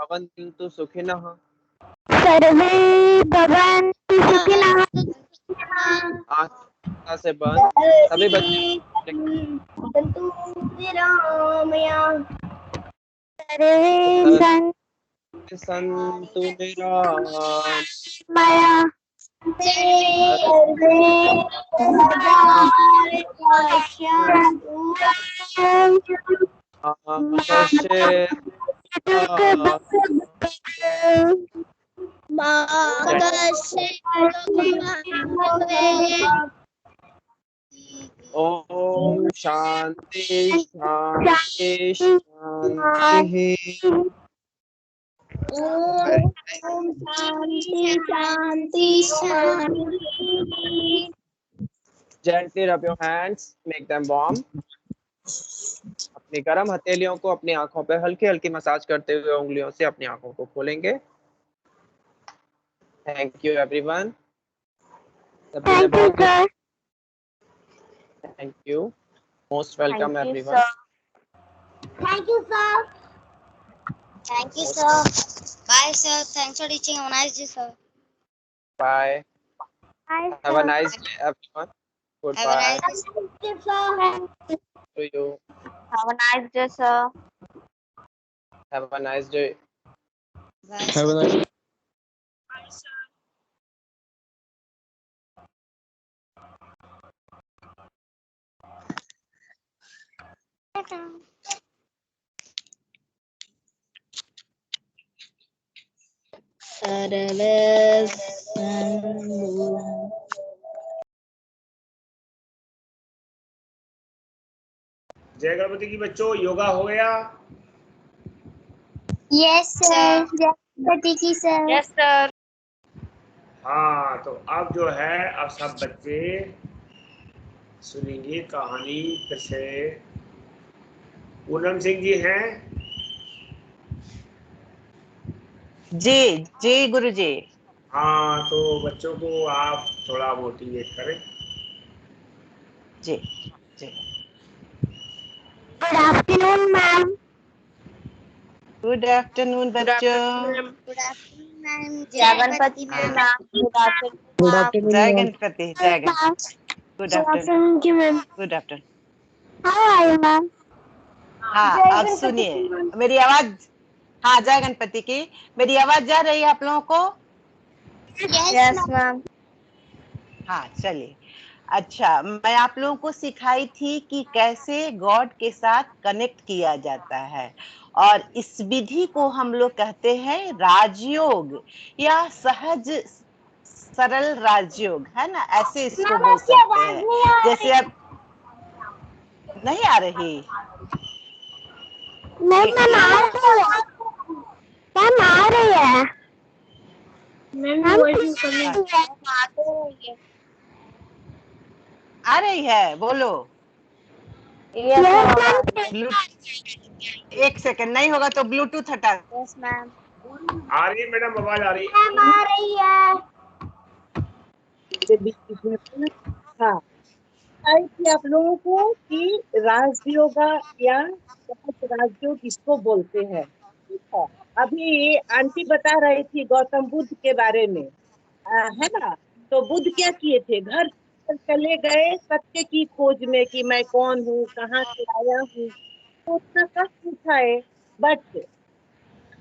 भवन्तु सुखिनः। सर्वे भवन्तु सुखिनः। आँख से बंद। सभी बच्चे संतु निरामया। ओम शांति शांति शांति। ओम शांति शांति शांति। Gently rub your hands, make them warm. अपनी गर्म हथेलियों को अपनी आंखों पे हल्की हल्की मसाज करते हुए उंगलियों से अपनी आंखों को खोलेंगे। Thank you everyone. Thank you. Most welcome everyone. Thank you, sir. Thank you, sir. Bye, sir. Thanks for teaching. Have a nice day, sir. Bye. Bye, Have a nice day everyone. Have a Goodbye nice day, sir. to you. Have a nice day, sir. Have a nice day. Bye. Have a nice सरल जय गणपति की बच्चों, योगा हो गया? Yes sir. Ganpati की sir. Yes sir. हाँ, तो अब जो है अब सब बच्चे सुनेंगे कहानी फिर से। पूनम सिंह जी हैं? जी जी गुरुजी। हाँ, तो बच्चों को आप थोड़ा मोटिवेट करें। जी जी। Good afternoon ma'am. Good afternoon बच्चों। Good afternoon ma'am. जय Ganpati ma'am. Good afternoon. Good afternoon जय मैम। गणपति। जय गणपति। गुड आफ्टरनून की ma'am. Good afternoon. How are you ma'am? हाँ, अब सुनिए मेरी आवाज। हाँ, जय गणपति की। मेरी आवाज जा रही है आप लोगों को? Yes ma'am. हाँ, चलिए। अच्छा, मैं आप लोगों को सिखाई थी कि कैसे गॉड के साथ कनेक्ट किया जाता है, और इस विधि को हम लोग कहते हैं राजयोग या सहज सरल राजयोग, है ना? ऐसे इसको बोल सकते हैं। जैसे अब नहीं आ रही? मैम आ रही है। मैम आ रही है, बोलो। एक सेकंड, नहीं होगा तो ब्लूटूथ हटा। Yes ma'am. आ रही है मैडम, आवाज आ रही है? मैम आ रही है। हाँ, कि आप लोगों को कि राजयोगा या राजयोग किसको बोलते हैं, ठीक है? अभी आंटी बता रही थी गौतम बुद्ध के बारे में, है ना? तो बुद्ध क्या किए थे? घर चले गए सत्य की खोज में कि मैं कौन हूँ, कहाँ से आया हूँ, तो उतना सब पूछा है। बट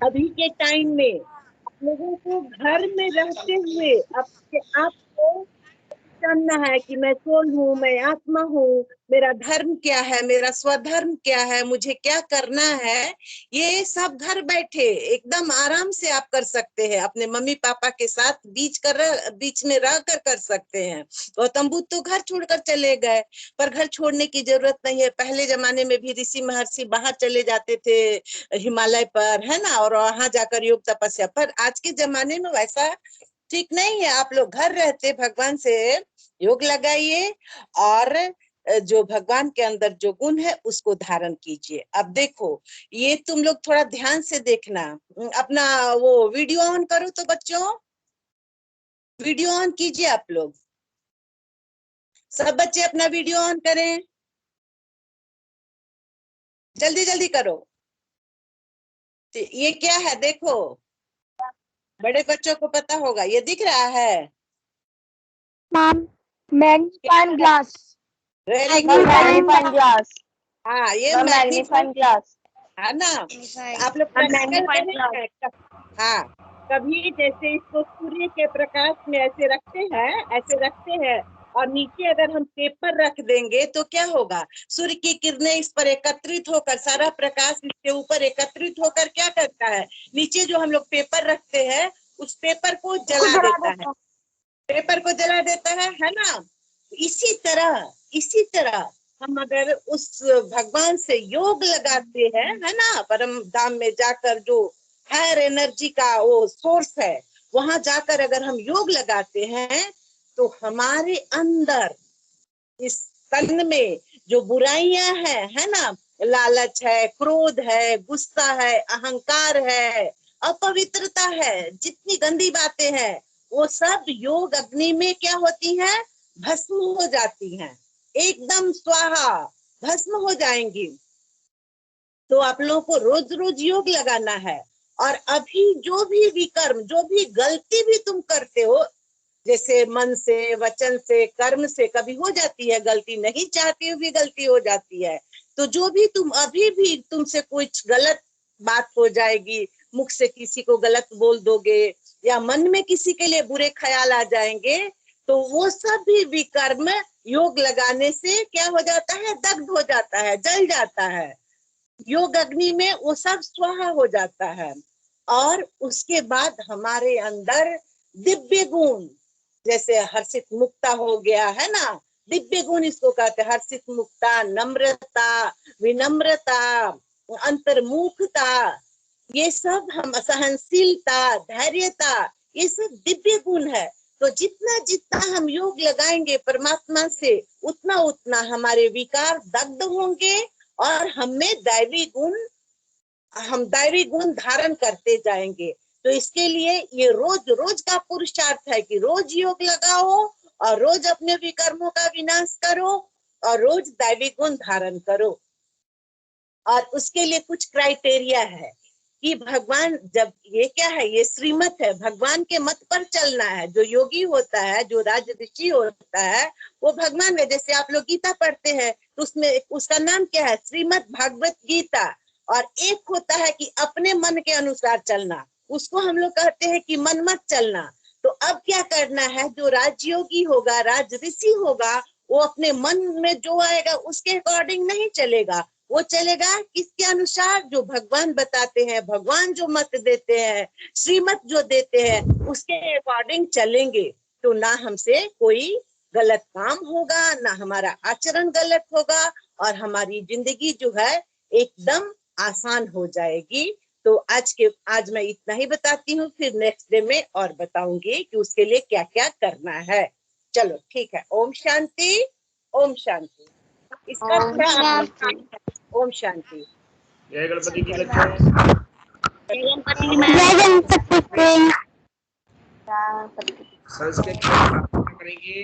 अभी के टाइम में आप लोगों को घर में रहते हुए अपने आप को जानना है कि मैं कौन हूँ, मैं आत्मा हूँ, मेरा धर्म क्या है, मेरा स्वधर्म क्या है, मुझे क्या करना है। ये सब घर बैठे एकदम आराम से आप कर सकते हैं, अपने मम्मी पापा के साथ बीच में रह कर सकते हैं। गौतम बुद्ध तो घर छोड़कर चले गए, पर घर छोड़ने की जरूरत नहीं है। पहले जमाने में भी ऋषि महर्षि बाहर चले जाते थे हिमालय पर, है ना, और वहां जाकर योग तपस्या। पर आज के जमाने में वैसा ठीक नहीं है। आप लोग घर रहते भगवान से योग लगाइए और जो भगवान के अंदर जो गुण है उसको धारण कीजिए। अब देखो, ये तुम लोग थोड़ा ध्यान से देखना। अपना वो वीडियो ऑन करो तो बच्चों, वीडियो ऑन कीजिए। आप लोग सब बच्चे अपना वीडियो ऑन करें, जल्दी जल्दी करो। तो ये क्या है देखो, बड़े बच्चों को पता होगा, ये दिख रहा है ma'am? Magnifying glass. Very good. Magnifying glass. हाँ, ये मैग्नीफाइंग ग्लास है ना। आप लोग प्रैक्टिकल करेंगे। हाँ, कभी जैसे इसको सूर्य के प्रकाश में ऐसे रखते हैं और नीचे अगर हम पेपर रख देंगे तो क्या होगा? सूर्य की किरणें इस पर एकत्रित होकर, सारा प्रकाश इसके ऊपर एकत्रित होकर क्या करता है? नीचे जो हम लोग पेपर रखते हैं उस पेपर को जला देता है, पेपर को जला देता है ना। इसी तरह हम अगर उस भगवान से योग लगाते हैं, है ना, परम धाम में जाकर जो हायर एनर्जी का वो सोर्स है, वहां जाकर अगर हम योग लगाते हैं तो हमारे अंदर इस तन में जो बुराइयां हैं, है ना, लालच है, क्रोध है, गुस्सा है, अहंकार है, अपवित्रता है, जितनी गंदी बातें हैं वो सब योग अग्नि में क्या होती हैं? भस्म हो जाती हैं, एकदम स्वाहा, भस्म हो जाएंगी। तो आप लोगों को रोज रोज योग लगाना है। और अभी जो भी विकर्म, जो भी गलती भी तुम करते हो, जैसे मन से, वचन से, कर्म से कभी हो जाती है गलती, नहीं चाहती हुई भी गलती हो जाती है। तो जो भी तुम अभी भी तुमसे कुछ गलत बात हो जाएगी, मुख से किसी को गलत बोल दोगे या मन में किसी के लिए बुरे ख्याल आ जाएंगे, तो वो सब भी विकर्म योग लगाने से क्या हो जाता है, दग्ध हो जाता है, जल जाता है। योग अग्नि में वो सब स्वाहा हो जाता है। और उसके बाद हमारे अंदर दिव्य गुण, जैसे हर्षित मुक्ता हो गया है ना, दिव्य गुण इसको कहते हैं। हर्षित मुक्ता, नम्रता, विनम्रता, अंतर्मुखता, ये सब हम, सहनशीलता, धैर्यता, ये सब दिव्य गुण है। तो जितना जितना हम योग लगाएंगे परमात्मा से, उतना उतना हमारे विकार दग्ध होंगे और हमें हम दैवी गुण धारण करते जाएंगे। तो इसके लिए ये रोज रोज का पुरुषार्थ है कि रोज योग लगाओ और रोज अपने विकर्मों का विनाश करो और रोज दैवी गुण धारण करो। और उसके लिए कुछ क्राइटेरिया है कि भगवान, जब ये क्या है, ये श्रीमत है, भगवान के मत पर चलना है। जो योगी होता है, जो राज ऋषि होता है, वो भगवान है। जैसे आप लोग गीता पढ़ते हैं तो उसमें उसका नाम क्या है, श्रीमद् भागवत गीता। और एक होता है कि अपने मन के अनुसार चलना, उसको हम लोग कहते हैं कि मन मत चलना। तो अब क्या करना है, जो राजयोगी होगा, राज ऋषि होगा, वो अपने मन में जो आएगा उसके अकॉर्डिंग नहीं चलेगा। वो चलेगा किसके अनुसार, जो भगवान बताते हैं, भगवान जो मत देते हैं, श्रीमत जो देते हैं, उसके अकॉर्डिंग चलेंगे। तो ना हमसे कोई गलत काम होगा, ना हमारा आचरण गलत होगा, और हमारी जिंदगी जो है एकदम आसान हो जाएगी। तो आज मैं इतना ही बताती हूँ, फिर नेक्स्ट डे में और बताऊंगी कि उसके लिए क्या क्या करना है। चलो ठीक है, ओम शांति, ओम शांति। इसका ओम शांति। जय गणपति जी बच्चों। संस्कृत में प्रार्थना करेंगे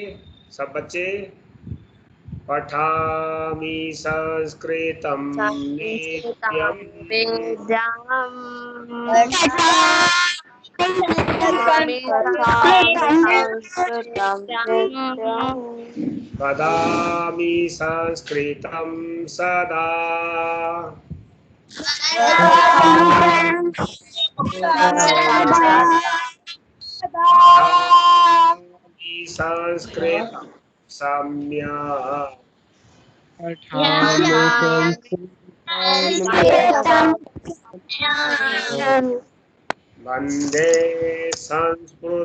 सब बच्चे। पठामि संस्कृतं नित्यं वदामि संस्कृतं सदा। वदामि संस्कृतं सम्यक्। वन्दे संस्कृतमातरम्।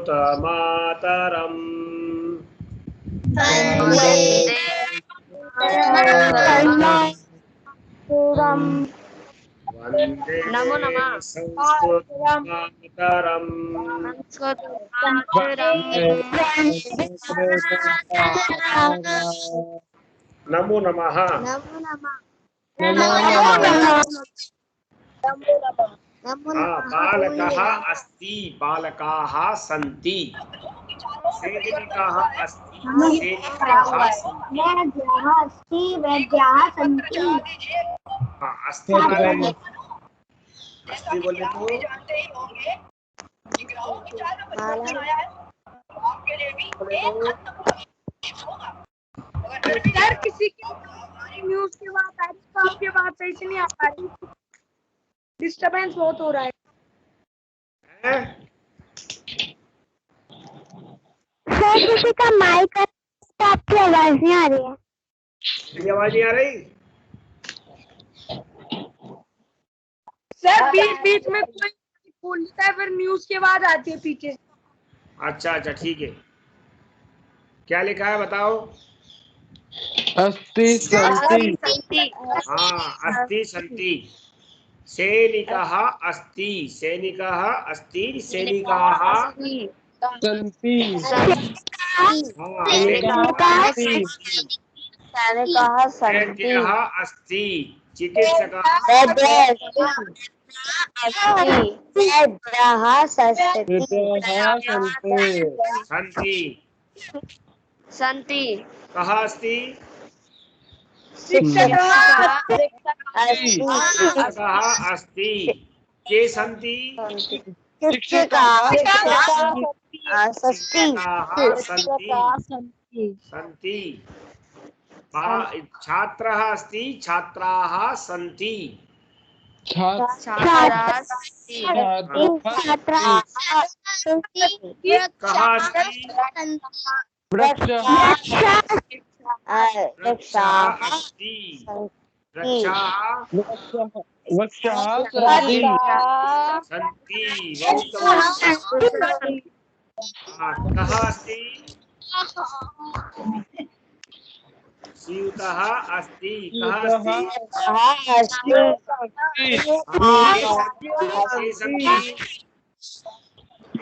वन्दे संस्कृतमातरम्। नमो नमः। बालकः अस्ति, बालकाः सन्ति, सैनिकाः अस्ति, सैनिकाः सन्ति। अस्ति बोले तो सर किसी की न्यूज के बाद आपके बात सही से नहीं आ पा रही, डिस्टरबेंस बहुत हो रहा है। सर किसी का माइक है, आपकी आवाज नहीं आ रही है। मेरी आवाज नहीं आ रही? सर बीच बीच में कोई बोलता है, फिर न्यूज के बाद आती है पीछे। अच्छा अच्छा ठीक है। क्या लिखा है बताओ? अस्ति सन्ति। हाँ, अस्ति सन्ति। सैनिकाः अस्ति, सैनिकाः अस्ति, सैनिकाः सन्ति। वैद्यः अस्ति, चिकित्सकः सन्ति। कः अस्ति? शिक्षकः अस्ति। के सन्ति? सन्ति। छात्रः अस्ति, छात्राः सन्ति। कः अस्ति? वृक्षः अस्ति वृक्षाः वृक्षः सन्ति सन्ति very good। कः अस्ति स्यूतः अस्ति कः अस्ति के सन्ति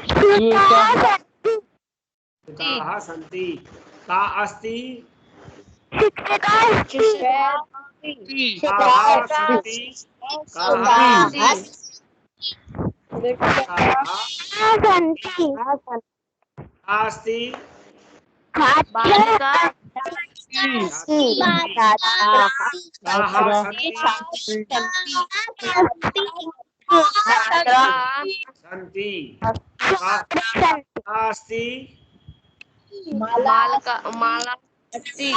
स्यूताः सन्ति का अस्ति काः सन्ति अस्ति बालिका सन्ति अस्ति माला अस्ति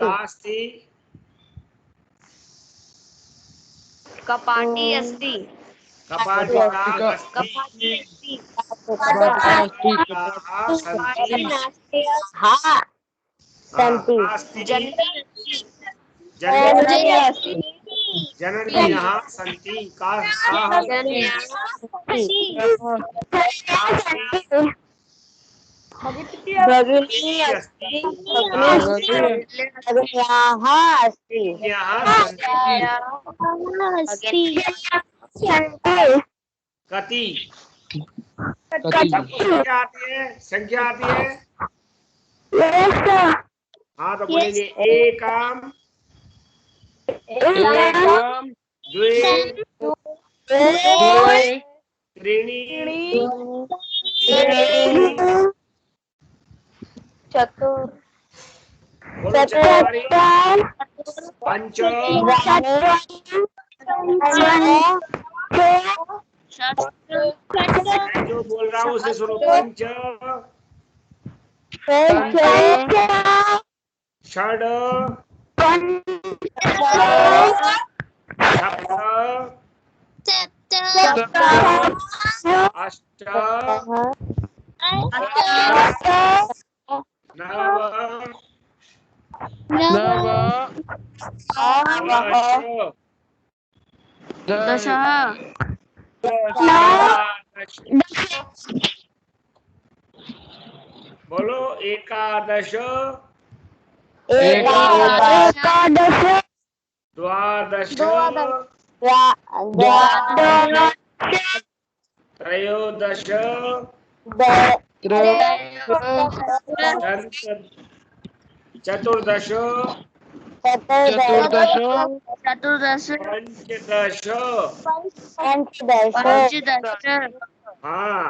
अस्ति कपाटी अस्ति कपाटिका कपाटी अस्ति जनन्यः सन्ति कति संख्या आती है हाँ तो बोलेंगे एकम द्वे त्रीणि चतुर् पंच जो बोल रहा हूँ उसे सुनो पंच षड सप्त अष्ट नव दश बोलो एकादश द्वादश त्रयोदश चतुर्दश चतुर्दश पंचदश हाँ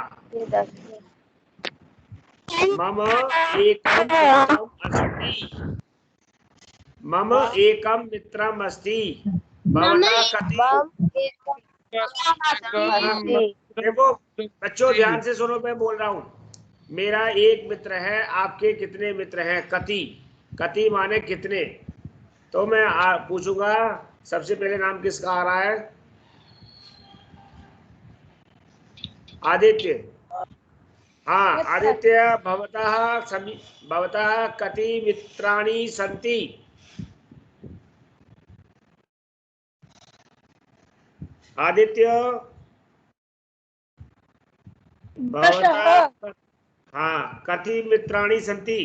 मम एकम मित्रम अस्ति भवता कति देखो बच्चों ध्यान से सुनो मैं बोल रहा हूँ मेरा एक मित्र है आपके कितने मित्र हैं कति कति माने कितने तो मैं पूछूंगा सबसे पहले नाम किसका आ रहा है आदित्य हाँ आदित्य भवतः कति मित्राणि सन्ति आदित्य भवतः हाँ कति मित्राणि सन्ति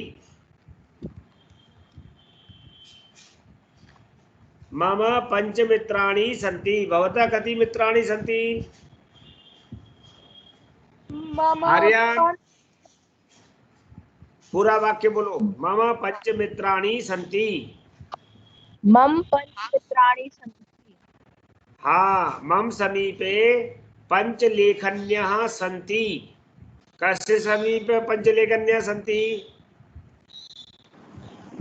मम पंच मित्राणि सन्ति भवतः कति मित्राणि सन्ति आर्यन पूरा वाक्य बोलो मम पंच मित्राणि सन्ति मम पंच मित्राणि सन्ति हाँ मम समीपे पंच लेखन्यः सन्ति कस्य समीपे पंच लेखन्यः सन्ति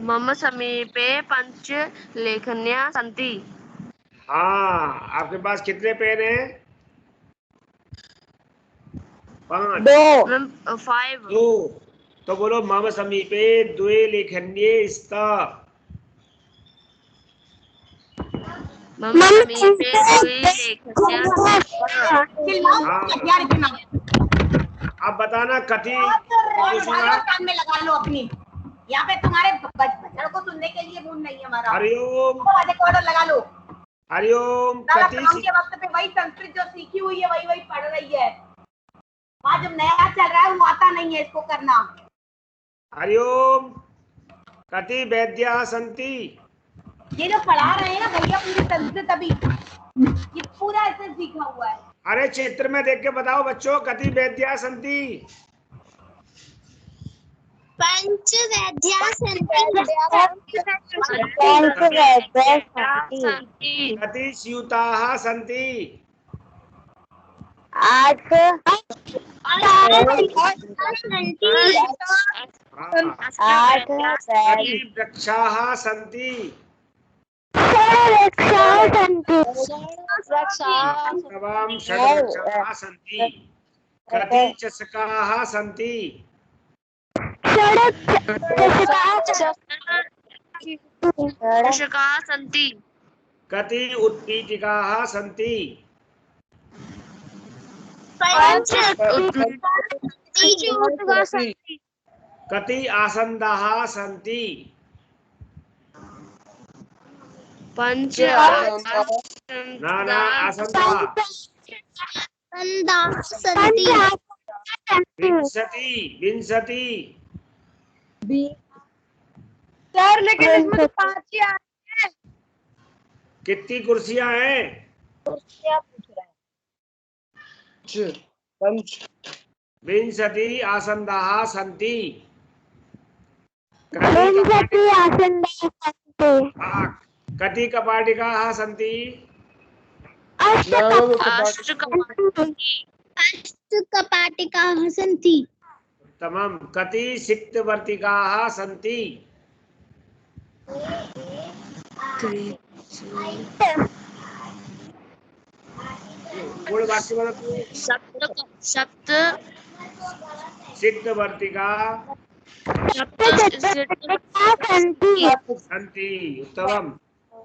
मम समीपे पंच लेखन्यः सन्ति हाँ आपके पास कितने पेन हैं 5 5 2 तो बोलो मम समीपे द्वे लेखन्ये स्तः मम समीपे द्वे लेखन्यः अब बताना कथी पूछूंगा। कान में लगा लो अपनी, यहाँ पे तुम्हारे बच्चों को सुनने के लिए मूड नहीं है हमारा। हरिओम रिकॉर्डर लगा लो। हरिओम कथी के वक्त पे वही संस्कृत जो सीखी हुई है वही पढ़ रही है। वहाँ जब नया चल रहा है वो आता नहीं है इसको करना। हरिओम कथी वैद्या सन्ति। ये जो पढ़ा रहे हैं ना भैया पूरी संस्कृत अभी ये पूरा ऐसे सीखा हुआ है। अरे चित्र में देख के बताओ बच्चों, कथी वैद्या सन्ति। पंच वैद्या सन्ति। कथि स्यूताः सन्ति। 8 कथि वृक्षाः सन्ति। तवां षड्वृक्षाः सन्ति। कथि चषकाः सन्ति। चषकाः सन्ति। कति उत्पीठिकाः सन्ति। कति आसन्दाः सन्ति। पंच नाना आसन्दाः। विंशति। सर लेकिन इसमें तो 5 ही आए हैं। कितनी कुर्सियां हैं। कुर्सियां पूछ रहा है। विंशति आसन्दाः सन्ति। कति कपाटिकाः सन्ति। अष्टकपाटिकाः सन्ति। उत्तमं। कति सिक्तवर्तिकाः सन्ति। पूर्ण वाक्य बताओ। सप्त सिक्तवर्तिका सन्ति। उत्तमं।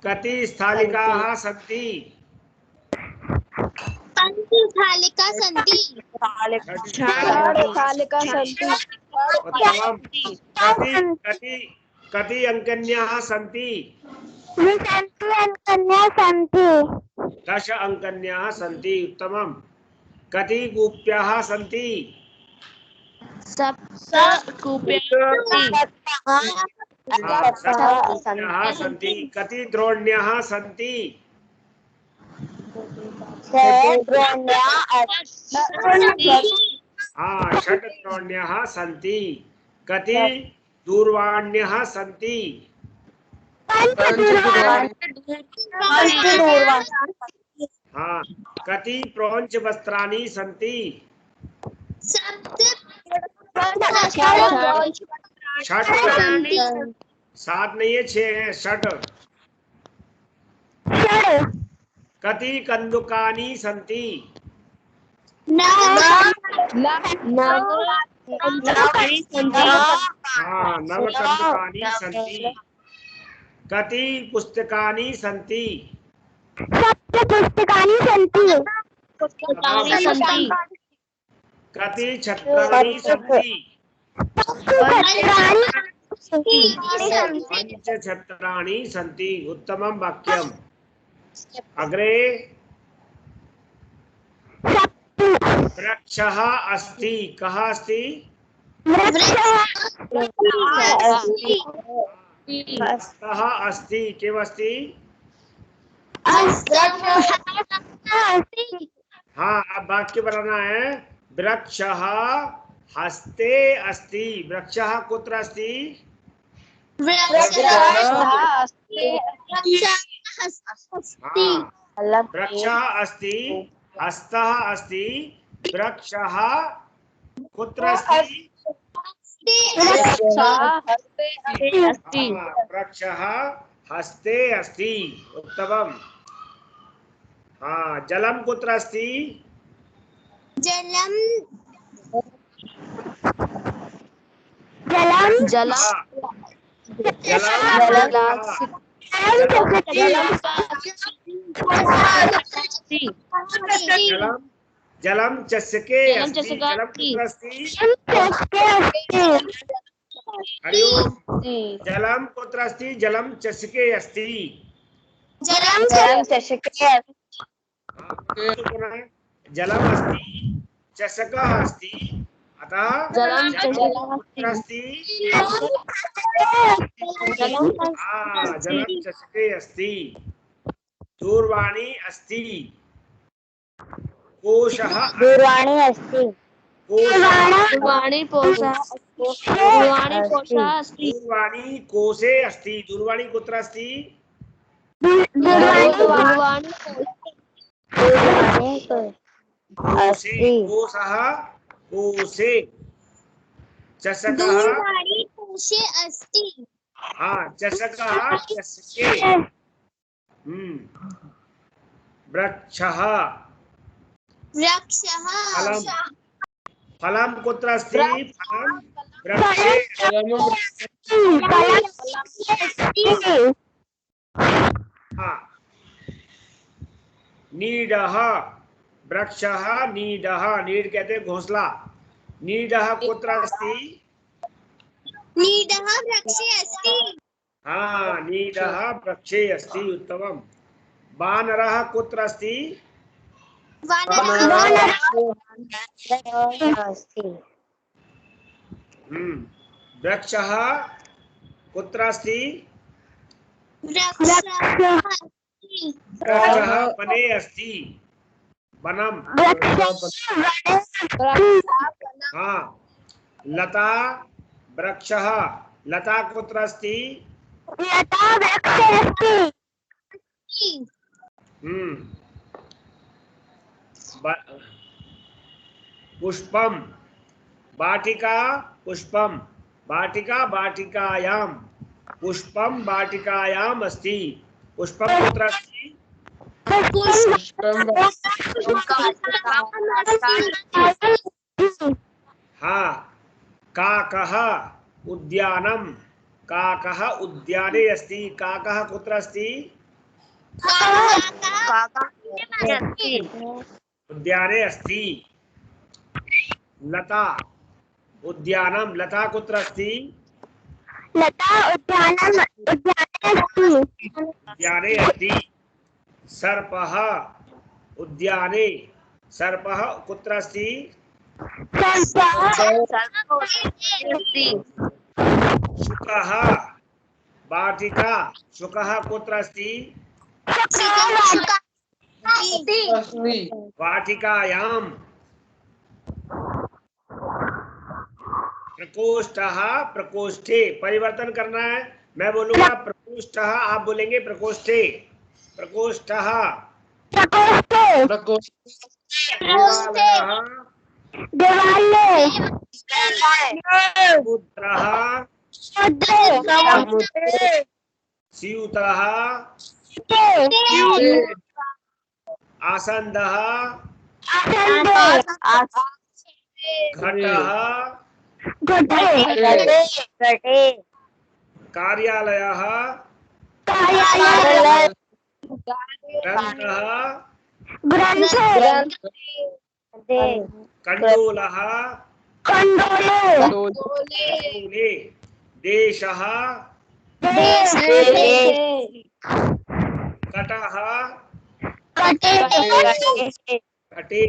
कति स्थालिकाः सन्ति। पञ्चस्थालिका सन्ति। उत्तमं। कति अङ्कन्याः सन्ति। 10 अङ्कन्याः सन्ति। उत्तमं। कति कूप्याः सन्ति। सप्त कूप्याः सन्ति। कति द्रोण्याः सन्ति। 6 द्रोण्याः सन्ति। कति दूरवाण्यः सन्ति। कति प्रौंच वस्त्राणि सन्ति। 7 नहीं है 6 है 6। कति कंदुकानि सन्ति। 9 कंदुकानि सन्ति। कति पुस्तकानि सन्ति। 7 पुस्तकानि सन्ति। कति छत्राणि सन्ति। 5 छत्राणि सन्ति। उत्तमं वाक्यम्। अग्रे वृक्षः अस्ति। कः अस्ति। हस्तः अस्ति। किमस्ति। हाँ अब वाक्य बनाना है। वृक्षः हस्ते अस्ति। वृक्षः कुत्र अस्ति। वृक्षः अस्ति। हस्तः अस्ति। वृक्षः कुत्र अस्ति। वृक्षः हस्ते अस्ति। उत्तमम्। हाँ जलम कुत्र अस्ति। जलम चषके जलम अस्ति चषका जलम अस्ति। कुत्र अस्ति हरि ओम जलम कुत्र अस्ति जलम चषके अस्ति जलम चषके जलम अस्ति चषकः अस्ति अतः जलम कुत्र अस्ति जलम चषके अस्ति दूरवाणी अस्ति कोशः दूरवाणी अस्ति दूरवाणी कोशः अस्ति दूरवाणी कोशे अस्ति दूरवाणी कुत्र अस्ति दूरवाणी कोशे कोशः कोशे चषकः दूरवाणी कोशे अस्ति चषकः चषके वृक्षः वृक्षः फलम फलम कुत्र अस्ति फलम वृक्षे नीडः वृक्षः नीडः नीड कहते हैं घोंसला नीडः कुत्र अस्ति नीडः वृक्षे अस्ति नीडः वृक्षे अस्ति उत्तमम् वानरः कुत्र अस्ति वृक्षः कुत्र अस्ति वृक्षः वने अस्ति वनम लता वृक्षः लता कुत्र अस्ति पुष्पम वाटिका पुष्पम वाटिका वाटिकायां पुष्पम वाटिकायाम् अस्ति पुष्पम कुत्र अस्ति काकः उद्यानं काकः उद्याने अस्ति काकः कुत्र अस्ति उद्याने अस्ति लता उद्यानं लता कुत्र अस्ति उद्याने अस्ति सर्पः उद्याने सर्पः कुत्र अस्ति शुकः वाटिका शुकः कुत्र अस्ति वाटिकायां प्रकोष्ठः प्रकोष्ठे परिवर्तन करना है मैं बोलूंगा प्रकोष्ठः आप बोलेंगे प्रकोष्ठे प्रकोष्ठः स्यूतः आसन्दः घटः कार्यालयः ग्रन्थः कण्डोलः देशः कटः कटे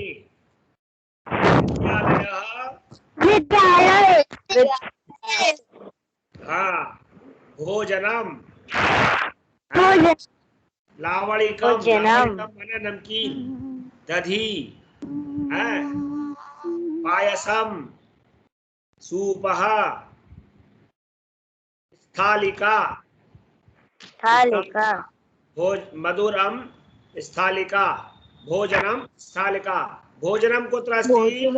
भोजनम लावणिकम माने नमकीन दधी पायसम सूपः स्थालिका भोज मधुरम स्थालिका भोजनम स्थालिका भोजनम कुत्र अस्ति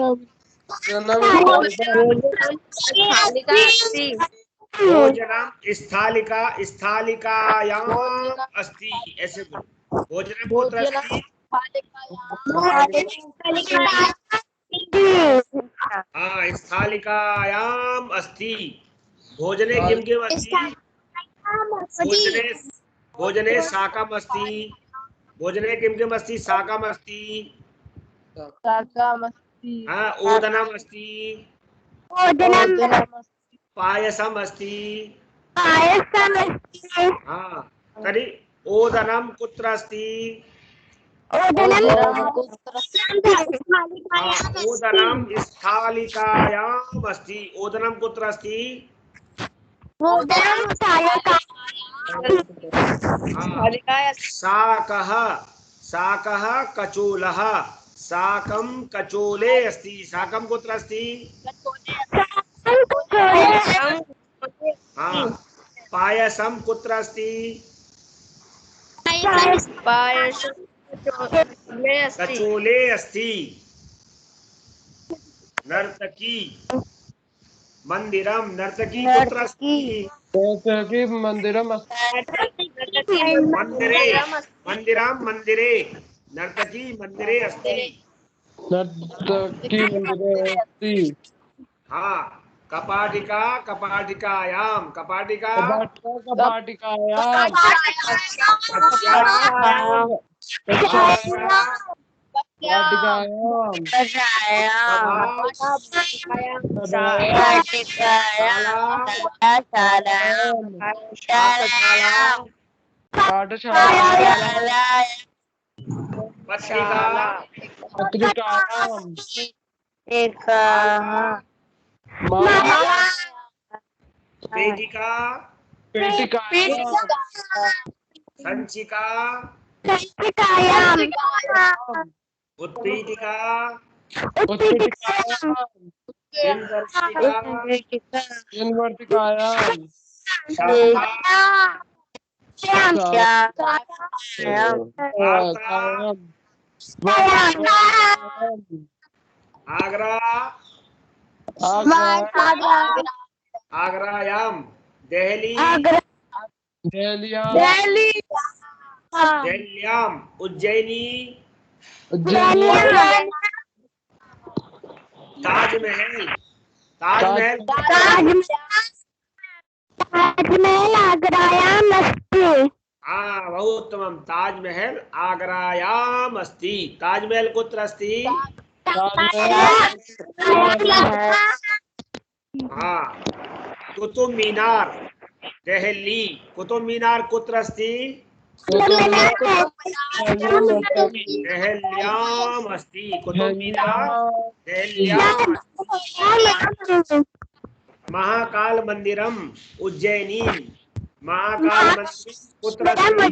भोजनम स्थालिका स्थालिकायाम अस्ति ऐसे भोजनम कुत्र अस्ति स्थालिकायाम अस्ति भोजने किं किम् अस्ति भोजने शाकम् अस्ति भोजने किं किम् अस्ति शाकम् अस्ति हाँ, ओदनम अस्ति, पायसम अस्ति। हाँ, तर्हि ओदनम कुत्र अस्ति? ओदनम स्थालिकायाम अस्ति। ओदनम कुत्र अस्ति? शाकः, शाकः कचोलः, शाकं कचोले अस्ति। शाकं कुत्र अस्ति? हाँ, पायसं कुत्र अस्ति? कचोले अस्ति। नर्तकी मंदिरम, नर्तकी कुत्र अस्ति? नर्तकी मंदिरम मंदिरे, मंदिरम मंदिरे, नर्तकी मंदिरे अस्ति। नर्तकी मंदिरे अस्ति। हाँ, कपाटिका कपाटिकायाम, कपाटिका कपाटिकायाम, पेटिका, संचिका, उत्पीठिका, इनवर्तिकायाम, आगरा, आगरायाम, दिल्ली, दिल्लीयाम, उज्जैनी, ताजमहल, ताजमहल आगरायाम अस्ति। हाँ, बहु उत्तमं। ताजमहल आगरायाम अस्ति। ताजमहल कुत्र अस्ति? हाँ, कुतुब मीनार, दिल्ली, कुतुब मीनार कुत्र अस्ति? दिल्ल्याम अस्ति। कुतुब मीनार दिल्ल्याम। महाकाल मंदिरम, उज्जैनी, महाकाल मंदिर कुत्र अस्ति?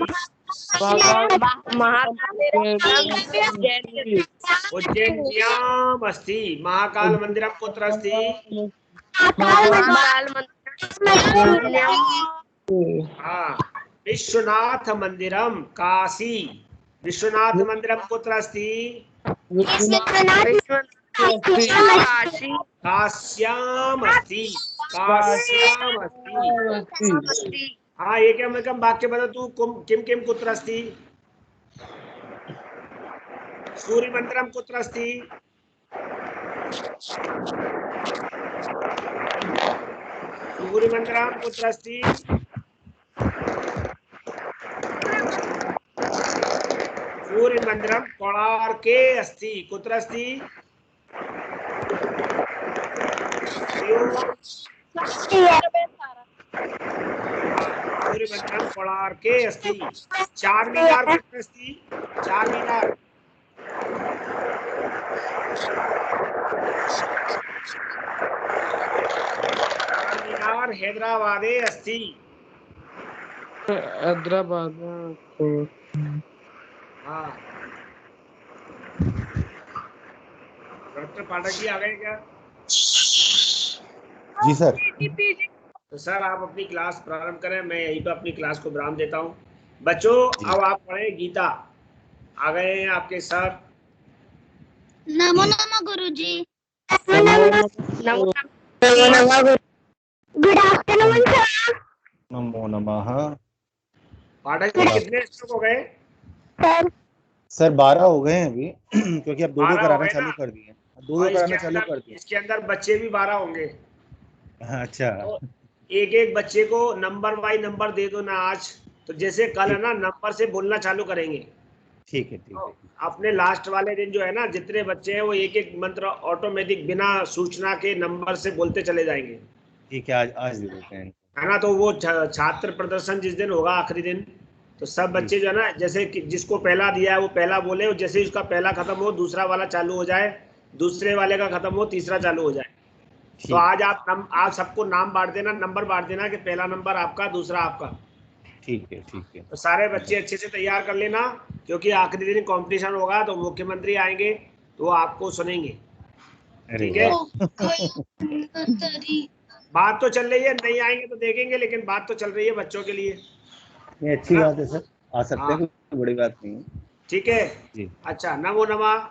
उज्जैन्याम अस्ति। महाकाल मंदिरम कुत्र अस्ति? हाँ, विश्वनाथ मंदिरम, काशी, विश्वनाथ मंदिरम कुत्र अस्ति? काश्याम अस्ति। काश्याम अस्ति। हाँ, एकमेकं वाक्य वदतु। तू किं किं कुत्र अस्ति? सूर्यमन्दिरं कुत्र अस्ति? सूर्यमन्दिरं कुत्र अस्ति? सूर्यमन्दिरं कोणार्के अस्ति। कुत्र अस्ति? सूर्यमन्दिरं कोणार्के अस्ति। चारमीनार कुत्र अस्ति? चारमीनार, चारमीनार हैदराबादे अस्ति। हैदराबाद। हाँ, डॉक्टर पाठक जी आ गए क्या? जी सर। तो सर आप अपनी क्लास प्रारंभ करें, मैं यहीं पर अपनी क्लास को विराम देता हूँ। बच्चों अब आप पढ़ें गीता। आ गए हैं आपके सर। नमो नमः गुरुजी। Good afternoon sir. नमो नमः। पाठक जी कितने श्लोक हो गए? सर 12 हो गए हैं अभी क्योंकि अब 2-2 कराना चालू कर दिए। 2-2 कराना चालू कर दिए। इसके अंदर बच्चे भी 12 होंगे। अच्छा, तो एक एक बच्चे को नंबर बाय नंबर दे दो ना आज। तो जैसे कल है ना, नंबर से बोलना चालू करेंगे। ठीक है, ठीक है। अपने लास्ट वाले दिन जो है ना, जितने बच्चे हैं वो एक एक मंत्र ऑटोमेटिक बिना सूचना के नंबर से बोलते चले जाएंगे। ठीक है, आज दे देते हैं। है ना। तो वो छात्र प्रदर्शन जिस दिन होगा आखिरी दिन, तो सब बच्चे जो है ना, जैसे कि जिसको पहला दिया है वो पहला बोले, और जैसे ही उसका पहला खत्म हो दूसरा वाला चालू हो जाए, दूसरे वाले का खत्म हो तीसरा चालू हो जाए। तो आज आप सबको नाम बांट देना, नंबर बांट देना कि पहला नंबर आपका, दूसरा आपका। ठीक है, ठीक है। तो सारे बच्चे अच्छे से तैयार कर लेना, क्योंकि आखिरी दिन कंपटीशन होगा तो मुख्यमंत्री आएंगे तो वो आपको सुनेंगे। ठीक है। बात तो चल रही है, नहीं आएंगे तो देखेंगे, लेकिन बात तो चल रही है बच्चों के लिए। ये अच्छी बात है सर, आ सकते हैं, कोई बड़ी बात नहीं है। ठीक है जी। अच्छा, नमो नमः।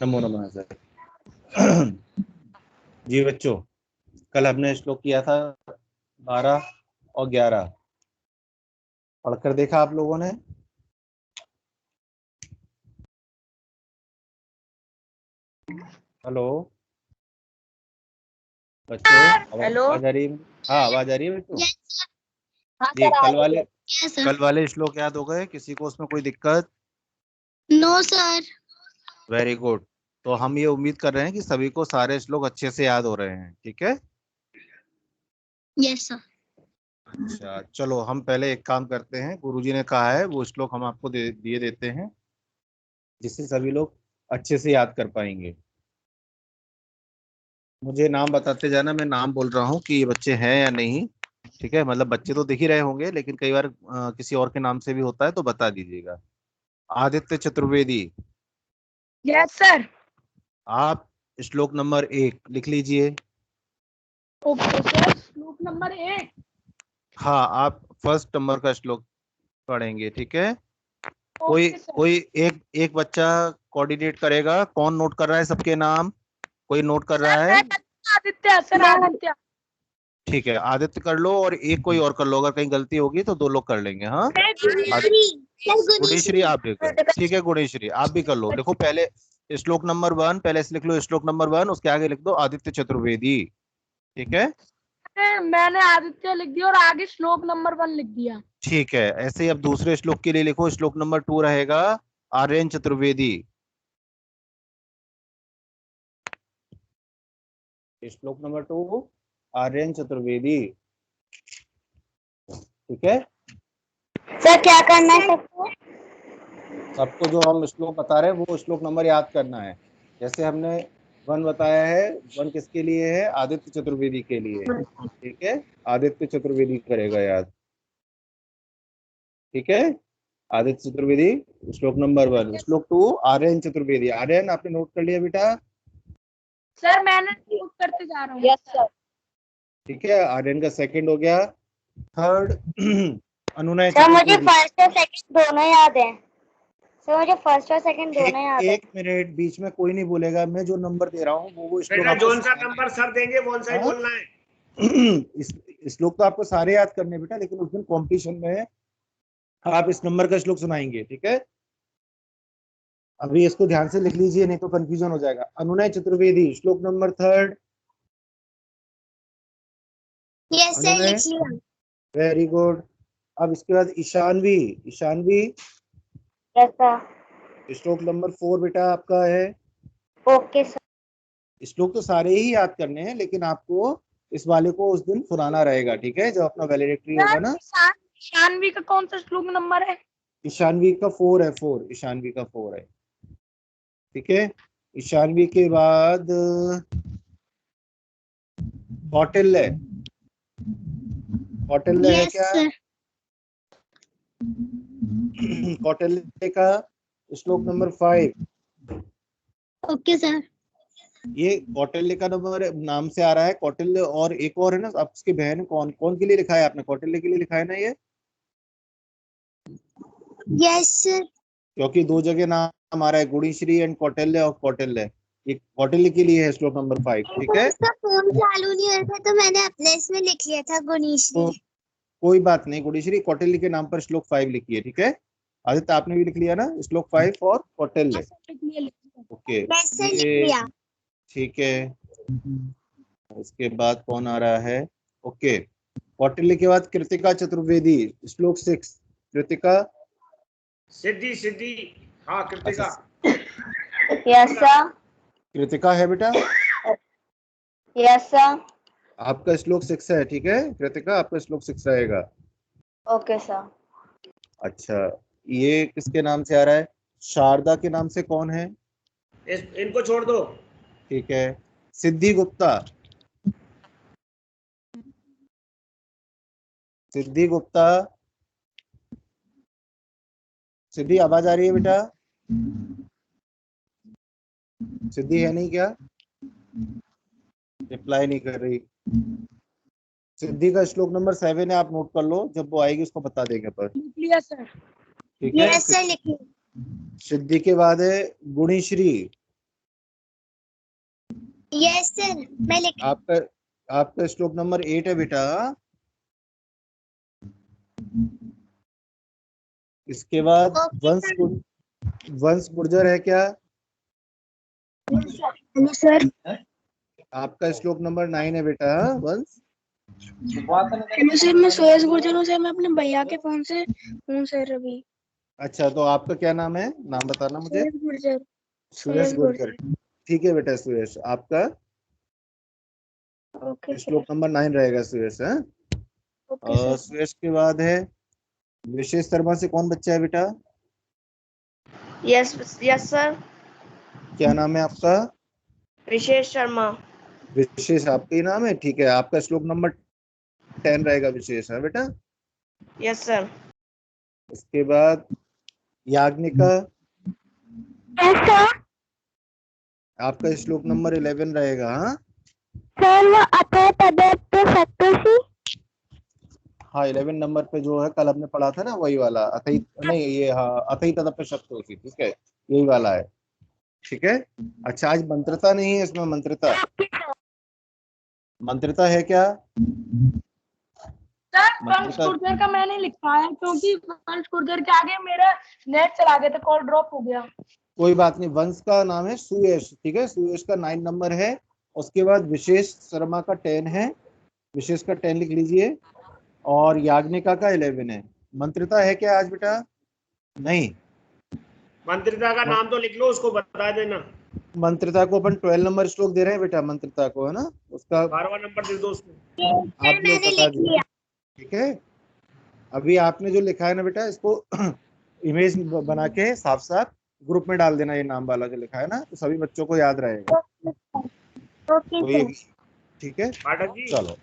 नमो नमः सर। जी बच्चों, कल हमने श्लोक किया था 12 और 11, पढ़कर देखा आप लोगों ने? हेलो बच्चों, आवाज आ रही है? हाँ, आवाज आ रही है बच्चों? जी, कल वाले श्लोक याद हो गए? किसी को उसमें कोई दिक्कत? No sir. Very good. तो हम ये उम्मीद कर रहे हैं कि सभी को सारे श्लोक अच्छे से याद हो रहे हैं। ठीक है। Yes sir. अच्छा, चलो हम पहले एक काम करते हैं, गुरुजी ने कहा है वो श्लोक हम आपको दिए देते हैं, जिससे सभी लोग अच्छे से याद कर पाएंगे। मुझे नाम बताते जाना, मैं नाम बोल रहा हूँ कि ये बच्चे हैं या नहीं। ठीक है, मतलब बच्चे तो दिख ही रहे होंगे, लेकिन कई बार किसी और के नाम से भी होता है, तो बता दीजिएगा। आदित्य चतुर्वेदी। Yes sir. आप श्लोक नंबर 1 लिख लीजिए। ओके सर, श्लोक नंबर 1। हाँ, आप फर्स्ट नंबर का श्लोक पढ़ेंगे। ठीक है। कोई एक बच्चा कोऑर्डिनेट करेगा। कौन नोट कर रहा है सबके नाम? कोई नोट कर रहा है? आदित्य सर, आदित्य। ठीक है, आदित्य कर लो, और एक कोई और कर लो। अगर कहीं गलती होगी तो 2 लोग कर लेंगे। हाँ, गुणेश्वरी आप भी कर। ठीक है, गुणेश्वरी आप भी कर लो। लिखो पहले श्लोक नंबर 1, पहले से लिख लो श्लोक नंबर 1, उसके आगे लिख दो आदित्य चतुर्वेदी। ठीक है, मैंने आदित्य लिख दिया और आगे श्लोक नंबर 1 लिख दिया। ठीक है। ऐसे ही अब दूसरे श्लोक के लिए लिखो, श्लोक नंबर 2 रहेगा आर्यन चतुर्वेदी। श्लोक नंबर 2 आर्यन चतुर्वेदी। ठीक है सर, क्या करना है सबको? सबको जो हम श्लोक बता रहे हैं वो श्लोक नंबर याद करना है। जैसे हमने 1 बताया है, 1 किसके लिए है? आदित्य चतुर्वेदी के लिए। ठीक है, आदित्य चतुर्वेदी करेगा याद। ठीक है, आदित्य चतुर्वेदी श्लोक नंबर 1। श्लोक 2 आर्यन चतुर्वेदी। आर्यन आपने नोट कर लिया बेटा? सर मैंने नोट करते जा रहा हूँ। Yes sir. ठीक है, आर्यन का सेकंड हो गया। थर्ड अनुनय सर, मुझे चतुर्वेदी। फर्स्ट और सेकंड दोनों याद है। सर, मुझे फर्स्ट और सेकंड दोनों याद है। 1 मिनट, बीच में कोई नहीं बोलेगा। मैं जो नंबर दे रहा हूँ वो श्लोक बेटा, जोन सा नंबर सर देंगे वो सा ही बोलना है। श्लोक तो आपको सारे याद करने बेटा, लेकिन उस दिन कॉम्पिटिशन में आप इस नंबर का श्लोक सुनाएंगे। ठीक है, अभी इसको ध्यान से लिख लीजिए, नहीं तो कंफ्यूजन हो जाएगा। अनुनय चतुर्वेदी श्लोक नंबर 3। यस सर, लिख लिया। Very good. अब इसके बाद ईशानवी। Ishanvi yes sir. श्लोक नंबर 4 बेटा आपका है। Okay sir. श्लोक तो सारे ही याद करने हैं, लेकिन आपको इस वाले को उस दिन सुनाना रहेगा। ठीक है, जब अपना वैलिडिटी होगा ना। ईशानवी का कौन सा श्लोक नंबर है? ईशानवी का 4 है। 4 ईशानवी का 4 है। ठीक है, ईशानवी के बाद कौटिल्य। कौटिल्य है क्या? कौटिल्य का श्लोक नंबर 5। Okay sir. ये कौटिल्य का नंबर नाम से आ रहा है। कौटिल्य और एक और है ना, अब उसकी बहन कौन कौन के लिए लिखा है आपने? कौटिल्य के लिए लिखा है ना ये? Yes sir. क्योंकि 2 जगह नाम आ रहा है, गुणीश्री एंड कौटिल्य और कौटिल्य। ये कौटिल्य के लिए है श्लोक नंबर 5। ठीक है, उसका फोन चालू नहीं हो रहा था तो मैंने अपने इसमें लिख लिया था गुणीश्री। कोई बात नहीं, गुणीश्री कौटिल्य के नाम पर श्लोक 5 लिखिए। ठीक है, आदित्य आपने भी लिख लिया ना श्लोक 5 और कौटिल्य? ओके, ठीक है। इसके बाद कौन आ रहा है? ओके, कौटिल्य के बाद कृतिका चतुर्वेदी श्लोक 6। कृतिका सिद्धि सिद्धि, हाँ कृतिका। Yes sir. कृतिका है बेटा? Yes sir. आपका श्लोक 6 है, ठीक है कृतिका, आपका श्लोक 6 रहेगा। Okay sir. अच्छा, ये किसके नाम से आ रहा है? शारदा के नाम से कौन है? इनको छोड़ दो। ठीक है, सिद्धि गुप्ता। सिद्धि गुप्ता, सिद्धि आवाज आ रही है बेटा? सिद्धि है नहीं क्या? रिप्लाई नहीं कर रही। सिद्धि का श्लोक नंबर 7 है, आप नोट कर लो, जब वो आएगी उसको बता देंगे पर। लिया सर। ठीक है, यस सर लिखिए। सिद्धि के बाद है गुणीश्री। यस सर मैं लिख। आपका श्लोक नंबर 8 है बेटा। इसके बाद वंश गुर्जर है क्या? Hello sir. आपका श्लोक नंबर 9 है बेटा वंश। हेलो सर, मैं सुयश गुर्जर हूँ सर, मैं अपने भैया के फोन से हूँ सर अभी। अच्छा, तो आपका क्या नाम है? नाम बताना मुझे। सुयश गुर्जर। सुयश गुर्जर, ठीक है बेटा सुयश, आपका ओके श्लोक नंबर 9 रहेगा सुयश है। और सुयश के बाद है विशेष शर्मा से कौन बच्चा है बेटा? Yes yes sir. क्या नाम है आपका? विशेष शर्मा। विशेष आपका ही नाम है, ठीक है। आपका श्लोक नंबर 10 रहेगा विशेष, है बेटा? Yes sir. इसके बाद याग्निका। आपका श्लोक नंबर 11 रहेगा। हाँ सर वो अतः तदर्थ सप्तषि। हाँ, 11 नंबर पे जो है कल हमने पढ़ा था ना, वही वाला अथई नहीं, ये हाँ अथई तदप सप्तषि, ठीक है यही वाला है, ठीक है। अच्छा, आज मंत्रता नहीं है इसमें, मंत्रता मंत्रता है क्या? सर वंश गुर्जर का मैंने लिखा है क्योंकि वंश गुर्जर के आगे मेरा नेट चला गया था, कॉल ड्रॉप हो गया। कोई बात नहीं, वंश का नाम है सुयश, ठीक है, सुयश का 9 नंबर है। उसके बाद विशेष शर्मा का 10 है, विशेष का 10 लिख लीजिए। और याग्निका का 11 है। मंत्रिता है क्या आज बेटा? नहीं, मंत्रिता का नाम तो लिख लो, उसको बता देना। मंत्रिता को अपन 12 नंबर श्लोक दे रहे हैं बेटा, मंत्रिता को, है ना, उसका 12वां नंबर दे दो उसको। आप लोग बता दीजिए, ठीक है। अभी आपने जो लिखा है ना बेटा, इसको इमेज बना के साफ साफ ग्रुप में डाल देना, ये नाम वाला जो लिखा है ना, तो सभी बच्चों को याद रहेगा। तो ये ठीक है, चलो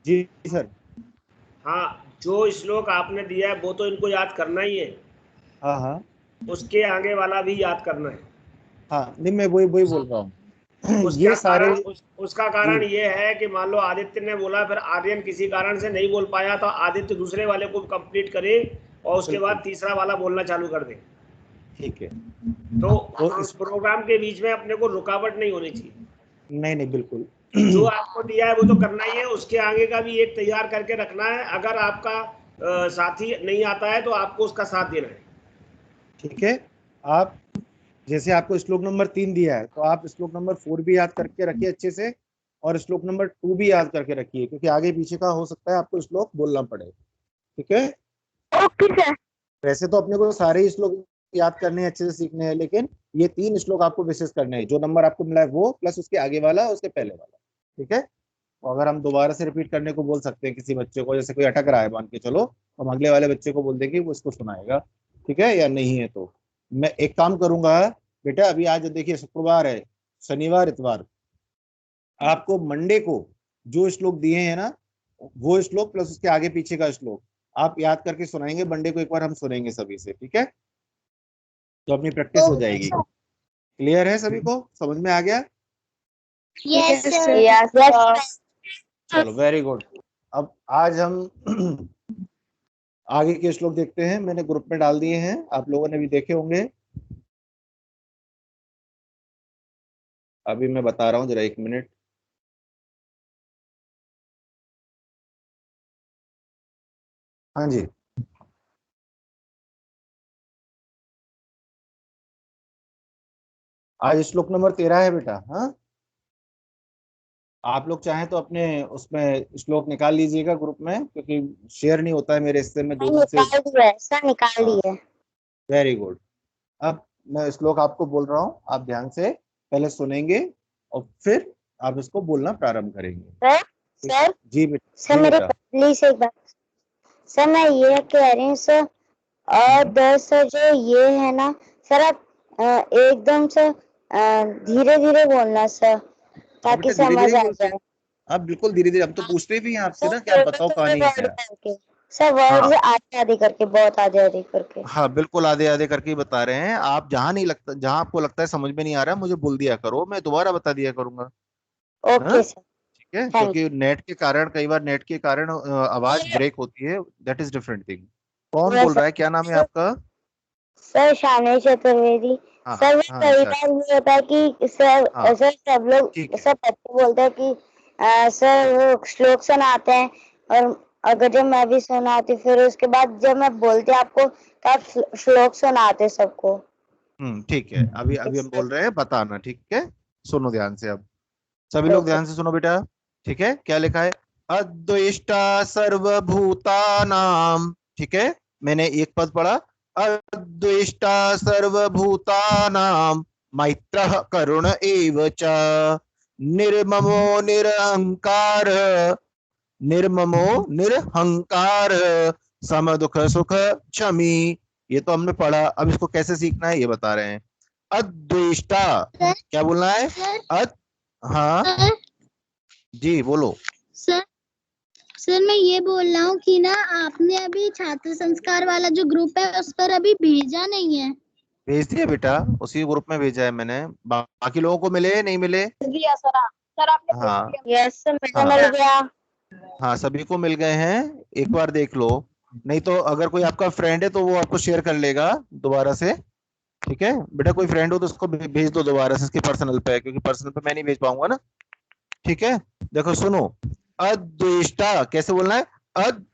जी सर। हाँ, जो श्लोक आपने दिया है वो तो इनको याद करना ही है। हाँ हाँ, उसके आगे वाला भी याद करना है। हाँ नहीं, मैं वही बोल रहा हूँ। ये सारे उसका कारण ये है कि मान लो आदित्य ने बोला, फिर आर्यन किसी कारण से नहीं बोल पाया, तो आदित्य दूसरे वाले को कंप्लीट करे और उसके बाद तीसरा वाला बोलना चालू कर दे, ठीक है। तो इस प्रोग्राम के बीच में अपने को रुकावट नहीं होनी चाहिए। नहीं बिल्कुल, जो आपको दिया है वो तो करना ही है, उसके आगे का भी एक तैयार करके रखना है। अगर आपका साथी नहीं आता है तो आपको उसका साथ देना है, ठीक है। आप जैसे आपको श्लोक नंबर 3 दिया है, तो आप श्लोक नंबर 4 भी याद करके रखिए अच्छे से, और श्लोक नंबर 2 भी याद करके रखिए, क्योंकि आगे पीछे का हो सकता है आपको श्लोक बोलना पड़े, ठीक है। Okay sir. वैसे तो अपने को सारे ही श्लोक याद करने हैं, अच्छे से सीखने हैं, लेकिन ये 3 श्लोक आपको विशेष करने हैं। जो नंबर आपको मिला है वो, प्लस उसके आगे वाला, उसके पहले वाला, ठीक है। तो अगर हम दोबारा से रिपीट करने को बोल सकते हैं किसी बच्चे को, जैसे कोई अटक रहा है मान के चलो, हम अगले वाले बच्चे को बोल देंगे वो इसको सुनाएगा, ठीक है, या नहीं है तो मैं एक काम करूंगा बेटा। अभी आज देखिए शुक्रवार है, शनिवार इतवार, आपको मंडे को जो श्लोक दिए हैं ना, वो श्लोक प्लस उसके आगे पीछे का श्लोक आप याद करके सुनाएंगे। मंडे को एक बार हम सुनेंगे सभी से, ठीक है, तो अपनी प्रैक्टिस हो जाएगी। क्लियर है सभी को, समझ में आ गया? Yes sir. चलो वेरी गुड। अब आज हम आगे के श्लोक देखते हैं, मैंने ग्रुप में डाल दिए हैं, आप लोगों ने भी देखे होंगे। अभी मैं बता रहा हूँ, जरा 1 मिनट। हाँ जी, आज श्लोक नंबर 13 है बेटा। हाँ, आप लोग चाहें तो अपने उसमें श्लोक निकाल लीजिएगा ग्रुप में, क्योंकि शेयर नहीं होता है मेरे हिस्से में, 2 दिन से निकाल दिया। Very good. अब मैं श्लोक आपको बोल रहा हूँ, आप ध्यान से पहले सुनेंगे और फिर आप इसको बोलना प्रारंभ करेंगे। सर जी बेटा। सर मेरे प्लीज एक बात सर, मैं ये कह रही हूँ सर, और 10 जो ये है ना सर, आप एकदम से धीरे धीरे बोलना सर, ताकि समझ आ जाए। आप बिल्कुल धीरे धीरे, हम तो पूछते भी हैं आपसे ना कि आप बताओ कहानी है क्या। सर वर्ड्स आधे आधे करके, बहुत आधे आधे करके। हाँ बिल्कुल आधे आधे करके ही बता रहे हैं। आप जहाँ नहीं लगता, जहाँ आपको लगता है समझ में नहीं आ रहा है, मुझे बोल दिया करो, मैं दोबारा बता दिया करूंगा। Okay sir. ठीक है, क्योंकि नेट के कारण, कई बार नेट के कारण आवाज ब्रेक होती है, दैट इज डिफरेंट थिंग। कौन बोल रहा है, क्या नाम है आपका? सर शामी चतुर्वेदी। सर कई बार ये होता है कि सर सर सब लोग सब बच्चे बोलते हैं कि सर वो श्लोक सुनाते हैं, और अगर जब मैं भी सुनाती फिर उसके बाद जब मैं बोलती आपको तो आप श्लोक सुनाते सबको। ठीक है, अभी अभी हम बोल रहे हैं, बताना। ठीक है, सुनो ध्यान से। अब सभी लोग ध्यान से सुनो बेटा। ठीक है, क्या लिखा है? अद्वेष्टा सर्वभूतानाम। ठीक है, मैंने एक पद पढ़ा, अद्वेष्टा सर्वभूतानां मैत्रः करुण एव च निर्ममो निरहंकार निर्ममो निरहंकार सम दुख सुख क्षमी। ये तो हमने पढ़ा, अब इसको कैसे सीखना है ये बता रहे हैं। अद्वेष्टा, क्या बोलना है? हाँ जी बोलो। सर मैं ये बोल रहा हूँ कि ना आपने अभी छात्र संस्कार वाला जो ग्रुप है उस पर अभी भेजा नहीं है। भेज दिया बेटा, उसी ग्रुप में भेजा है मैंने। बाकी लोगों को मिले नहीं मिले? सर आपने हाँ यस सर, मुझे मिल गया। हाँ सभी को मिल गए हैं, एक बार देख लो। नहीं तो अगर कोई आपका फ्रेंड है तो वो आपको शेयर कर लेगा दोबारा से। ठीक है बेटा, कोई फ्रेंड हो तो उसको भेज दो दोबारा से, इसके पर्सनल पे, क्योंकि पर्सनल पे मैं नहीं भेज पाऊंगा ना। ठीक है, देखो सुनो, अद्वेष्टा कैसे बोलना है? अद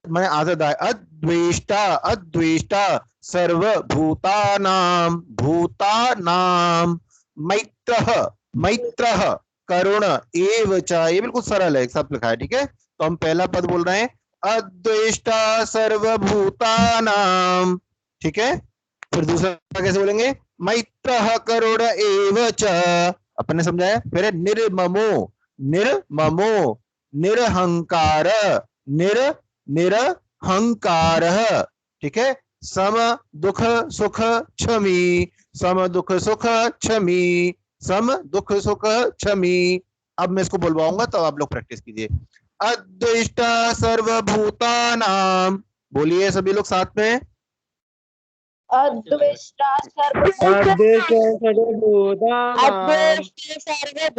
मैंने आदत है, अद्वेष्टा अद्वेष्टा सर्वभूतानां भूतानां मैत्रः मैत्रः करुण एव च। ये बिल्कुल सरल है, एक साथ लिखा है। ठीक है, तो हम पहला पद बोल रहे हैं, अद्वेष्टा सर्वभूतानां। ठीक है, फिर दूसरा कैसे बोलेंगे? मैत्रः करुण एव च, अपन ने समझाया। फिर निर्ममो निर्ममो निरहंकार निरहंकार। ठीक है, सम दुख सुख क्षमी सम दुख सुख क्षमी सम दुख सुख क्षमी। अब मैं इसको बोलवाऊंगा तो आप लोग प्रैक्टिस कीजिए। अद्वेष्टा सर्वभूतानां, बोलिए सभी लोग साथ में। अद्वेष्टा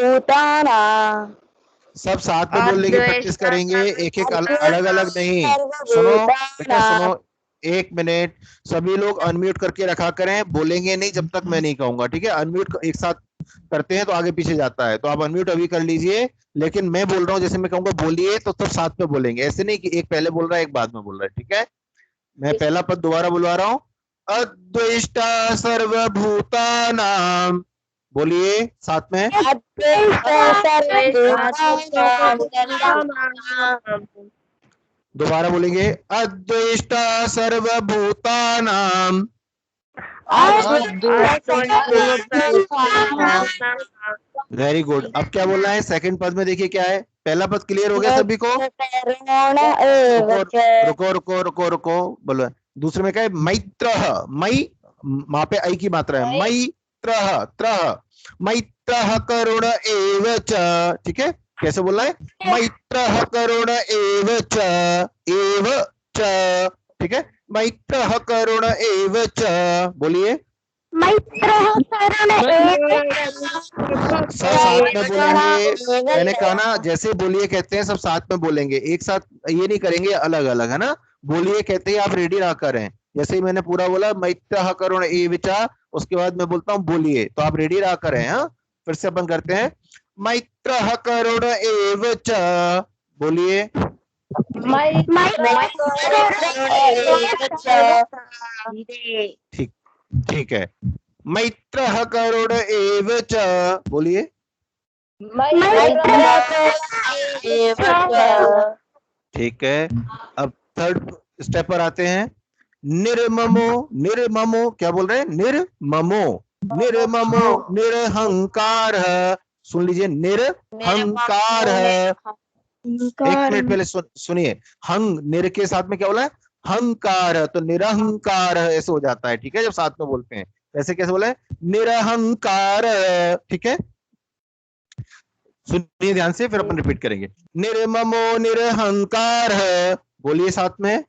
सर्वभूतानां। सब साथ में बोलने की प्रैक्टिस करेंगे, एक एक अलग अलग नहीं। सुनो बेटा सुनो, एक मिनट, सभी लोग अनम्यूट करके रखा करें, बोलेंगे नहीं जब तक मैं नहीं कहूंगा। ठीक है, अनम्यूट एक साथ करते हैं तो आगे पीछे जाता है, तो आप अनम्यूट अभी कर लीजिए। लेकिन मैं बोल रहा हूँ, जैसे मैं कहूंगा बोलिए तो सब साथ में बोलेंगे, ऐसे नहीं कि एक पहले बोल रहा है एक बाद में बोल रहा है। ठीक है, मैं पहला पद दोबारा बुलवा रहा हूँ, अद्वेष्टा सर्वभूतानां, बोलिए साथ में। दोबारा बोलेंगे, अद्वेष्टा सर्वभूतानां। Very good. अब क्या बोलना है सेकंड पद में? देखिए क्या है, पहला पद क्लियर हो गया सभी को? रुको रुको रुको रुको बोलो। दूसरे में क्या है? मैत्रः, मई वहां पे आई की मात्रा है, मैत्रः त्रः मैत्रः करुण एव च। ठीक है, कैसे बोलना है? मैत्रः करुण एव च एव च। ठीक है, मैत्रः करुण एव च, बोलिए। मैत्रः करुण सब साथ में बोलेंगे। मैंने कहा ना, जैसे बोलिए कहते हैं सब साथ में बोलेंगे, एक साथ ये नहीं करेंगे अलग अलग, है ना। बोलिए कहते हैं आप रेडी रहा करें, जैसे ही मैंने पूरा बोला मैत्रः करुण एव च, उसके बाद मैं बोलता हूँ बोलिए, तो आप रेडी रहा करें। हाँ, फिर से अपन करते हैं, मैत्रः करुण एव च, बोलिए। ठीक ठीक है, मैत्रः करुण एव च, बोलिए। ठीक है, अब थर्ड स्टेप पर आते हैं। निर्ममो, निर्ममो क्या बोल रहे हैं? निर्ममो, निर्ममो निरहंकार। सुन लीजिए, निरहंकार। एक मिनट पहले सुनिए, हंग निर के साथ में क्या बोला है? हंकार, तो निरहंकार ऐसे हो जाता है, ठीक है, जब साथ में बोलते हैं। ऐसे कैसे बोला है? निरहंकार, ठीक है। सुनिए ध्यान से, फिर अपन रिपीट करेंगे। निर्ममो निरहंकार, बोलिए साथ में।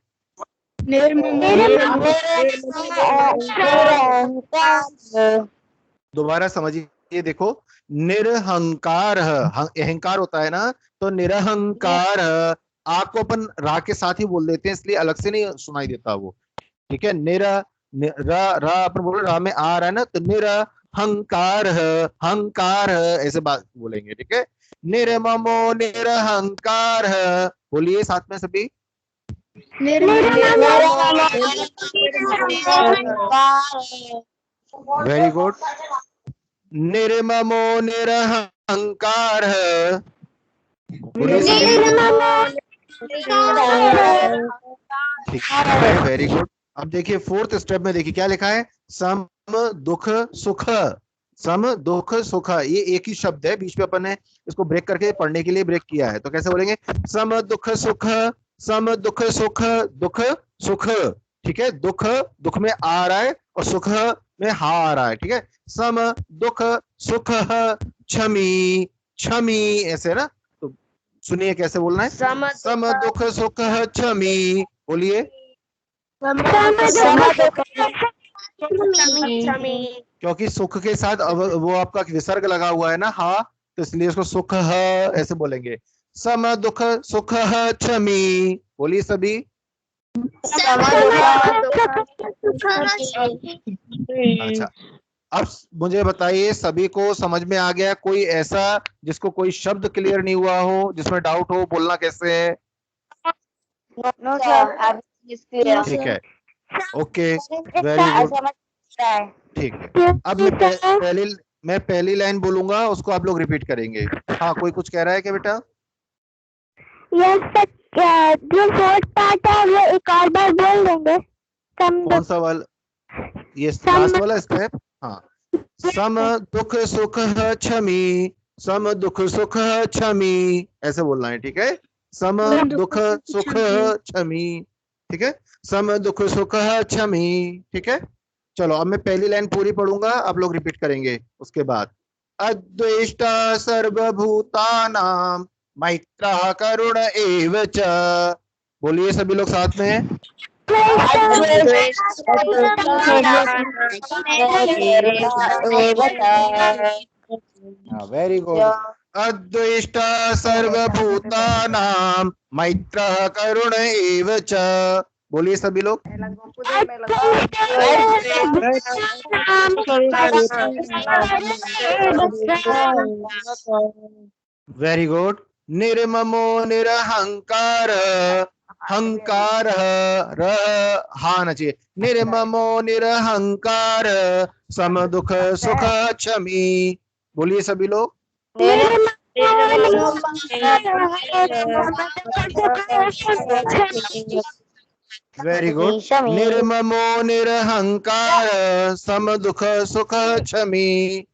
दोबारा समझिए, देखो, निरहंकार, अहंकार होता है ना, तो निरहंकार। आ को अपन रा के साथ ही बोल देते हैं, इसलिए अलग से नहीं सुनाई देता वो, ठीक है। रा अपन बोल रा में आ रहा है ना, तो निरहंकार, हंकार ऐसे बात बोलेंगे, ठीक है। निर्ममो निरहंकार, बोलिए साथ में सभी। Very good. निर्ममो निरहंकार, बोलिए सभी। ठीक है, वेरी गुड। अब देखिए फोर्थ स्टेप में, देखिए क्या लिखा है? सम दुख सुख, सम दुख सुख, ये एक ही शब्द है, बीच में अपन ने इसको ब्रेक करके पढ़ने के लिए ब्रेक किया है। तो कैसे बोलेंगे? सम दुख सुख, सम दुख सुख, दुख सुख, ठीक है। दुख दुख में आ रहा है और सुख में हा आ रहा है, ठीक है। सम दुख सुख क्षमी, क्षमी ऐसे ना, तो सुनिए कैसे बोलना है? सम दुख सुख क्षमी, बोलिए। क्योंकि सुख के साथ वो आपका विसर्ग लगा हुआ है ना, हा, तो इसलिए उसको सुख ऐसे बोलेंगे। सम दुख सुख क्षमी, बोलिए सभी। अच्छा, अब मुझे बताइए, सभी को समझ में आ गया? कोई ऐसा जिसको कोई शब्द क्लियर नहीं हुआ हो, जिसमें डाउट हो, बोलना कैसे है? ठीक है, ओके, वेरी गुड, ठीक है। अब मैं पहली लाइन बोलूंगा, उसको आप लोग रिपीट करेंगे। हाँ, कोई कुछ कह रहा है क्या बेटा? यस, जो फोर्थ पार्ट है वो एक और बार बोल देंगे। कौन सा वाला? ये लास्ट वाला स्टेप। हाँ, सम दुख सुख क्षमी, सम दुख सुख क्षमी ऐसे बोलना है, ठीक है। सम दुख सुख क्षमी, ठीक है। सम दुख सुख क्षमी, ठीक है। चलो, अब मैं पहली लाइन पूरी पढ़ूंगा, आप लोग रिपीट करेंगे उसके बाद। अद्वेष्टा सर्वभूतानां मैत्रः करुण एव च, बोलिए सभी लोग साथ में। Very good. अद्वेष्टा सर्वभूतानां मैत्रः करुण एव च, बोलिए सभी लोग। Very good. निर्ममो निरहंकार, हंकार हा न चाहिए। निर्ममो निरहंकार, सम दुख सुख क्षमी, बोलिए सभी लोग। Very good. निर्ममो निरहंकार, सम दुख सुख क्षमी,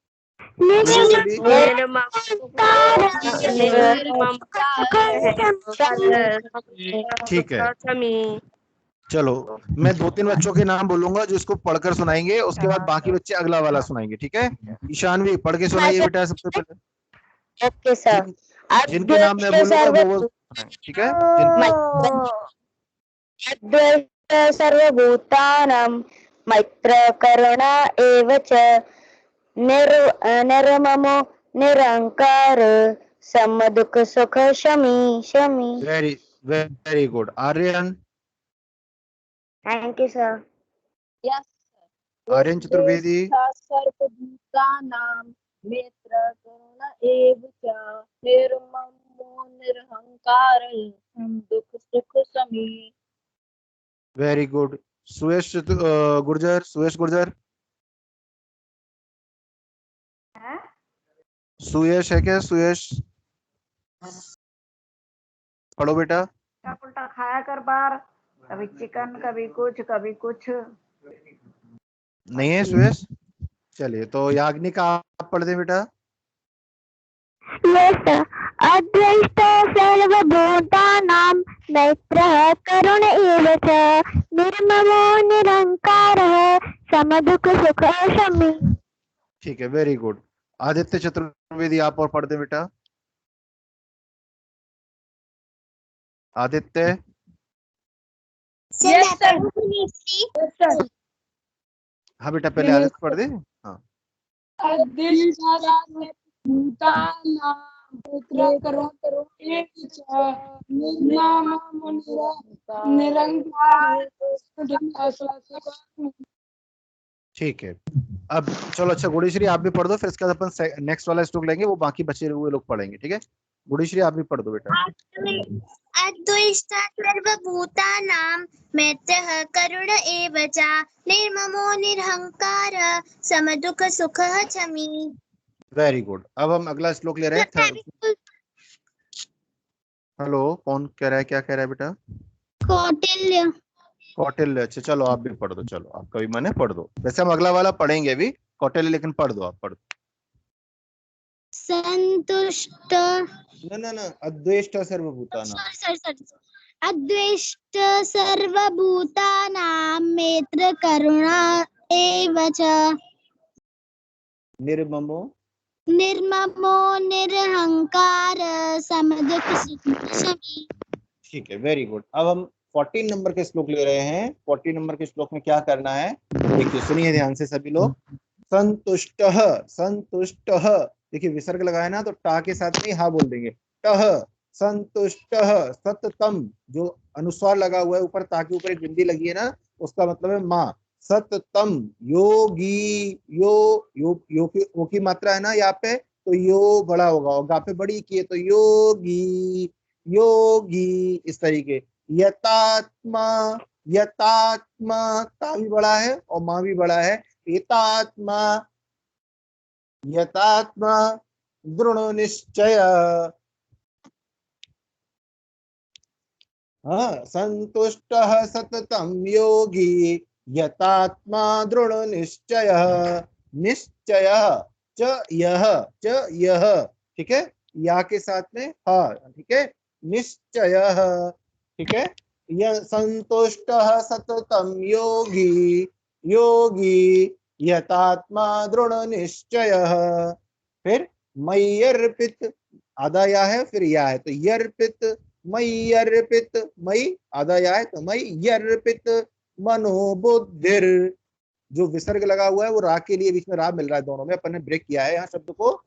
ठीक है। चलो, मैं 2-3 बच्चों के नाम बोलूंगा जो इसको पढ़कर सुनाएंगे, उसके बाद बाकी बच्चे अगला वाला सुनाएंगे, ठीक है। ईशानवी पढ़ के सुनाइए बेटा सबसे पहले। Okay sir. जिनके नाम मैं बोलूंगा वो ठीक है। सर्वभूतानां मैत्र करुणा एव च, निर्ममो निरहंकार, सम दुख सुख क्षमी, क्षमी। Very good. Aryan. Thank you sir. Yes. Aryan Chaturvedi. सर्वभूतानां मैत्र करुणा एव च, निर्ममो निरहंकार, सम दुख सुख क्षमी। Very good. सुयश गुर्जर, सुयश गुर्जर। सुयश है क्या? सुयश पढ़ो बेटा। उल्टा खाया कर बार। कभी चिकन, कभी कुछ। नहीं है सुरेश? चलिए तो याग्निक आप पढ़ दे बेटा। अद्वैत सर्वभूतानां मैत्रः करुण एव च निर्ममो निरहंकारः समदुःख सुख शमी। ठीक है, वेरी गुड। आदित्य चतुर्वेदी आप और पढ़ दे बेटा। आदित्य। हाँ बेटा, पहले आदित्य पढ़ दे। हाँ। ठीक है, अब चलो अच्छा गुड़ीश्री आप भी पढ़ दो, फिर इसके बाद अपन नेक्स्ट वाला स्ट्रोक लेंगे, वो बाकी बचे हुए लोग पढ़ेंगे। ठीक है, गुड़ीश्री आप भी पढ़ दो बेटा। अद्वैत सर्वभूतानां मैत्रः करुण एव च निर्ममो निरहंकारः समदुःख सुखः शमी। Very good. अब हम अगला श्लोक ले रहे हैं। हेलो, कौन कह रहा है, क्या कह रहा है बेटा? कौटिल्य। कौटिल्य। अच्छा चलो आप भी पढ़ दो, चलो आपका भी मन है पढ़ दो। वैसे हम अगला वाला पढ़ेंगे अभी कौटिल्य, लेकिन पढ़ दो, आप पढ़ दो। संतुष्ट। ना अद्वेष्ट सर्वभूतानां। अद्वेष्ट सर्वभूतानां मैत्र करुणा एव च निर्ममो निरहंकार समदुःख सुख शमी। ठीक है, वेरी गुड। अब हम 14 नंबर के श्लोक ले रहे हैं। 14 नंबर के श्लोक में क्या करना है देखिए, सुनिए ध्यान से सभी लोग। संतुष्टः, संतुष्टः, देखिए विसर्ग लगाया ना तो टा के साथ में हा बोल देंगे, टह। संतुष्टः सततम, जो अनुस्वार लगा हुआ है ऊपर, ता के ऊपर एक बिंदी लगी है ना, उसका मतलब है माँ। सततम योगी, यो की मात्रा है ना यहाँ पे, तो यो बड़ा होगा, और गा पे बड़ी की है तो योगी, योगी, इस तरीके। यतात्मा, यतात्मा, ता भी बड़ा है और माँ भी बड़ा है। यतात्मा, यतात्मा दृढ़ निश्चय। हाँ, संतुष्टः सततम योगी यतात्मा दृढ़ निश्चय। निश्चय च यह, ठीक है, या के साथ में हा, ठीक है, निश्चय, ठीक है। यह संतुष्टः सततम योगी, योगी यतात्मा दृढ़ निश्चय। फिर मयि अर्पित, आधा या है फिर या है तो यर्पित, मयि अर्पित, मयि आधा या है तो मयि अर्पित मनोबुद्धिर, जो विसर्ग लगा हुआ है वो रा के लिए बीच में रा मिल रहा है, दोनों में अपन ने ब्रेक किया है यहाँ शब्द को।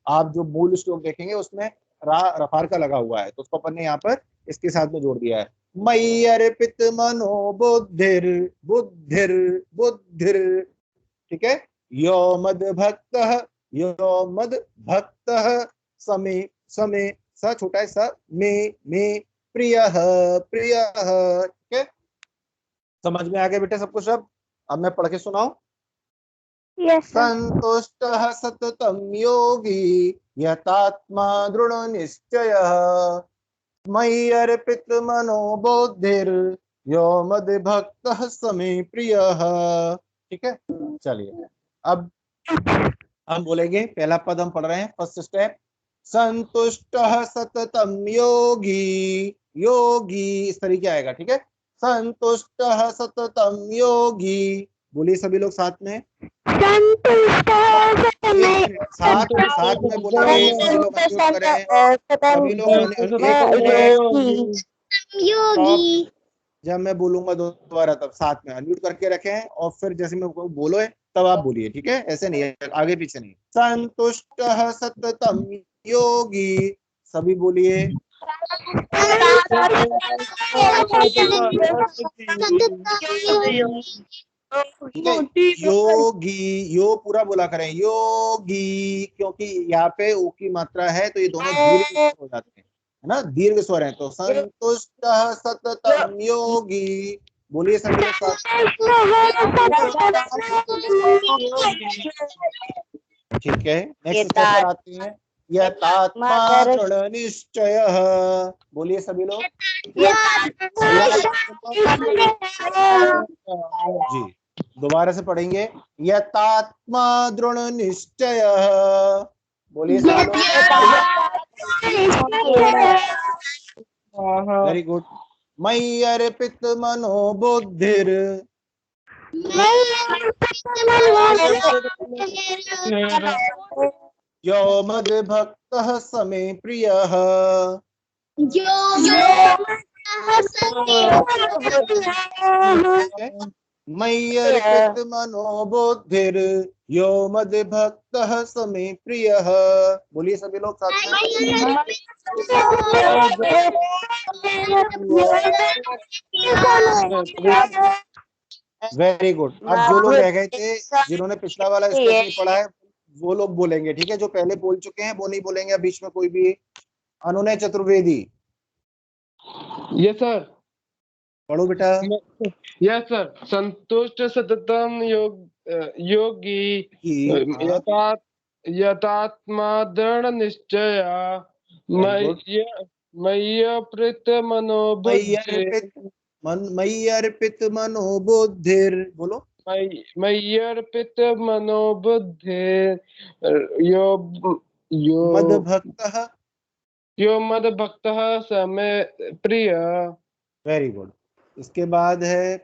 आप जो मूल श्लोक देखेंगे उसमें रा रफार का लगा हुआ है, तो उसको अपन ने यहाँ पर इसके साथ में जोड़ दिया है। मयि अर्पित मनोबुद्धिर, बुद्धिर, बुद्धिर, ठीक है। यो मद भक्तः, यो मद भक्तः समे, समे, स छोटा है स, में प्रियः, प्रियः, ठीक है। समझ में आ गया बेटे सब कुछ? अब मैं पढ़ के सुनाऊं। संतुष्टः सततम योगी यतात्मा दृढ़ निश्चय मयि अर्पित मनोबुद्धिर यो मद भक्तः समे प्रियः, ठीक है। चलिए अब हम बोलेंगे, पहला पद हम पढ़ रहे हैं, फर्स्ट स्टेप। संतुष्टः सततम योगी, योगी इस तरीके आएगा, ठीक है। संतुष्टः सततम योगी, बोलिए सभी लोग साथ में। साथ में बोलेंगे, सभी लोग अनम्यूट करें, सभी लोग योगी। जब मैं बोलूंगा दोबारा तब साथ में अनम्यूट करके रखें, और फिर जैसे मैं बोलो तब आप बोलिए, ठीक है, ऐसे नहीं है, आगे पीछे नहीं। संतुष्टः सततम योगी, सभी बोलिए। योगी, यो पूरा बोला करें, योगी, क्योंकि यहाँ पे ओ की मात्रा है तो ये दोनों दीर्घ स्वर हो जाते हैं, है ना, दीर्घ स्वर है। तो संतुष्टः सततम योगी, बोलिए सभी लोग साथ, ठीक है। नेक्स्ट स्टेप पर आते हैं। यतात्मा दृढ़ निश्चयः। बोलिए सभी लोग जी। दोबारा से पढ़ेंगे, यतात्मा दृढ़ निश्चयः। बोलिए सभी लोग। Very good. मयि अर्पित मनो बुद्धिर यो मद्भक्तः स मे प्रियः। मयि अर्पित मनो बुद्धिर यो मद्भक्तः स मे प्रियः। बोलिए सभी लोग साथ में। Very good. अब जो लोग रह गए थे, जिन्होंने पिछला वाला स्टेप नहीं पढ़ा है, वो लोग बोलेंगे, ठीक है? जो पहले बोल चुके हैं वो नहीं बोलेंगे बीच में कोई भी। अनुनय चतुर्वेदी। Yes sir. पढ़ो बेटा। Yes sir. संतुष्ट सततम योगी यतात्मा दृढ़ निश्चय मय्यर्पित मनोबुद्धिर। बोलो मय्यर्पित मनोबुद्धिर यो मद्भक्तः स मे प्रियः। Very good. इसके बाद है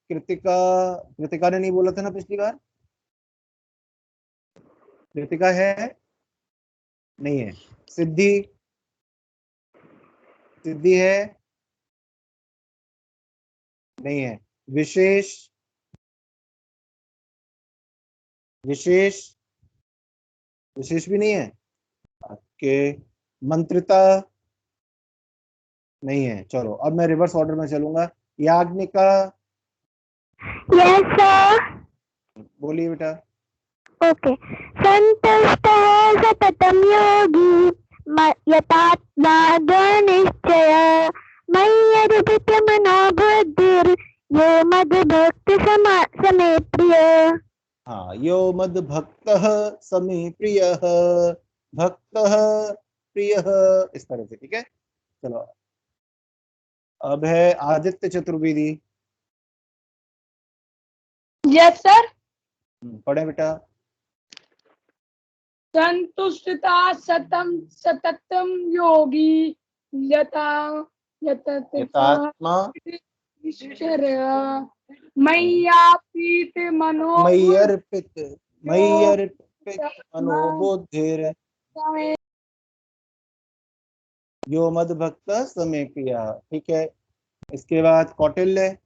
कृतिका। कृतिका ने नहीं बोला था ना पिछली बार? कृतिका है? नहीं है। सिद्धि। सिद्धि है? नहीं है। विशेष। विशेष। विशेष भी नहीं है। ओके। मंत्रिता नहीं है। चलो अब मैं रिवर्स ऑर्डर में चलूंगा। याज्ञिका। Yes sir. बोलिए बेटा। ओके। संतुष्टः सततं योगी यतात्मा दृढ़ निश्चय मय्यर्पित मनो बुद्धिर यो मद्भक्तः स मे प्रियः। हाँ, यो मद्भक्तः स मे प्रियः। भक्तः प्रियः, इस तरह से, ठीक है? चलो अब है आदित्य चतुर्वेदी। Yes sir. पढ़े बेटा। संतुष्टता सततम योगी यतात्मा मय्यर्पित मनोबुद्धिर यो मद्भक्तः स मे प्रियः। ठीक है। इसके बाद कौटिल्य।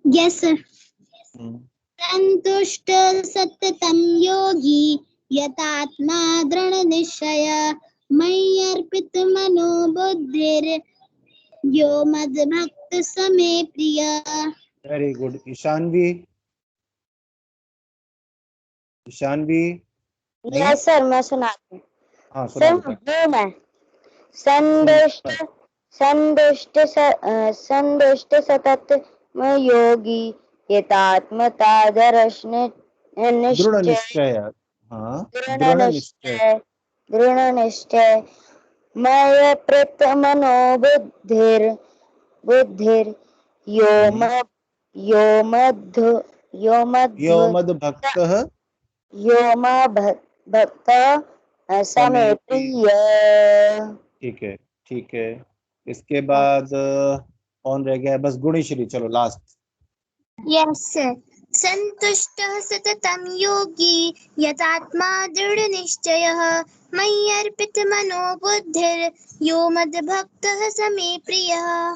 Yes sir. संतुष्ट सततं योगी यतात्मा दृढ़ निश्चय मय्यर्पित मनो बुद्धिर यो मद्भक्त स मे प्रियः। Very good. Ishanvi. Ishanvi. Yes sir, मैं सुनाती हूँ। हाँ, सर वो मैं संतुष्ट सतत में योगी यतात्मता दृढ़ निश्चय। हाँ, दृढ़ निश्चय मय्यर्पित मनो बुद्धिर यो मद्भक्तः स मे प्रियः। ठीक है, ठीक है। इसके बाद कौन रह गया है? बस गुणीश्री। चलो लास्ट। Yes sir. संतुष्टः सततं योगी यतात्मा दृढ़ निश्चयः मय्यर्पित मनो बुद्धिर यो मद्भक्तः स मे प्रियः।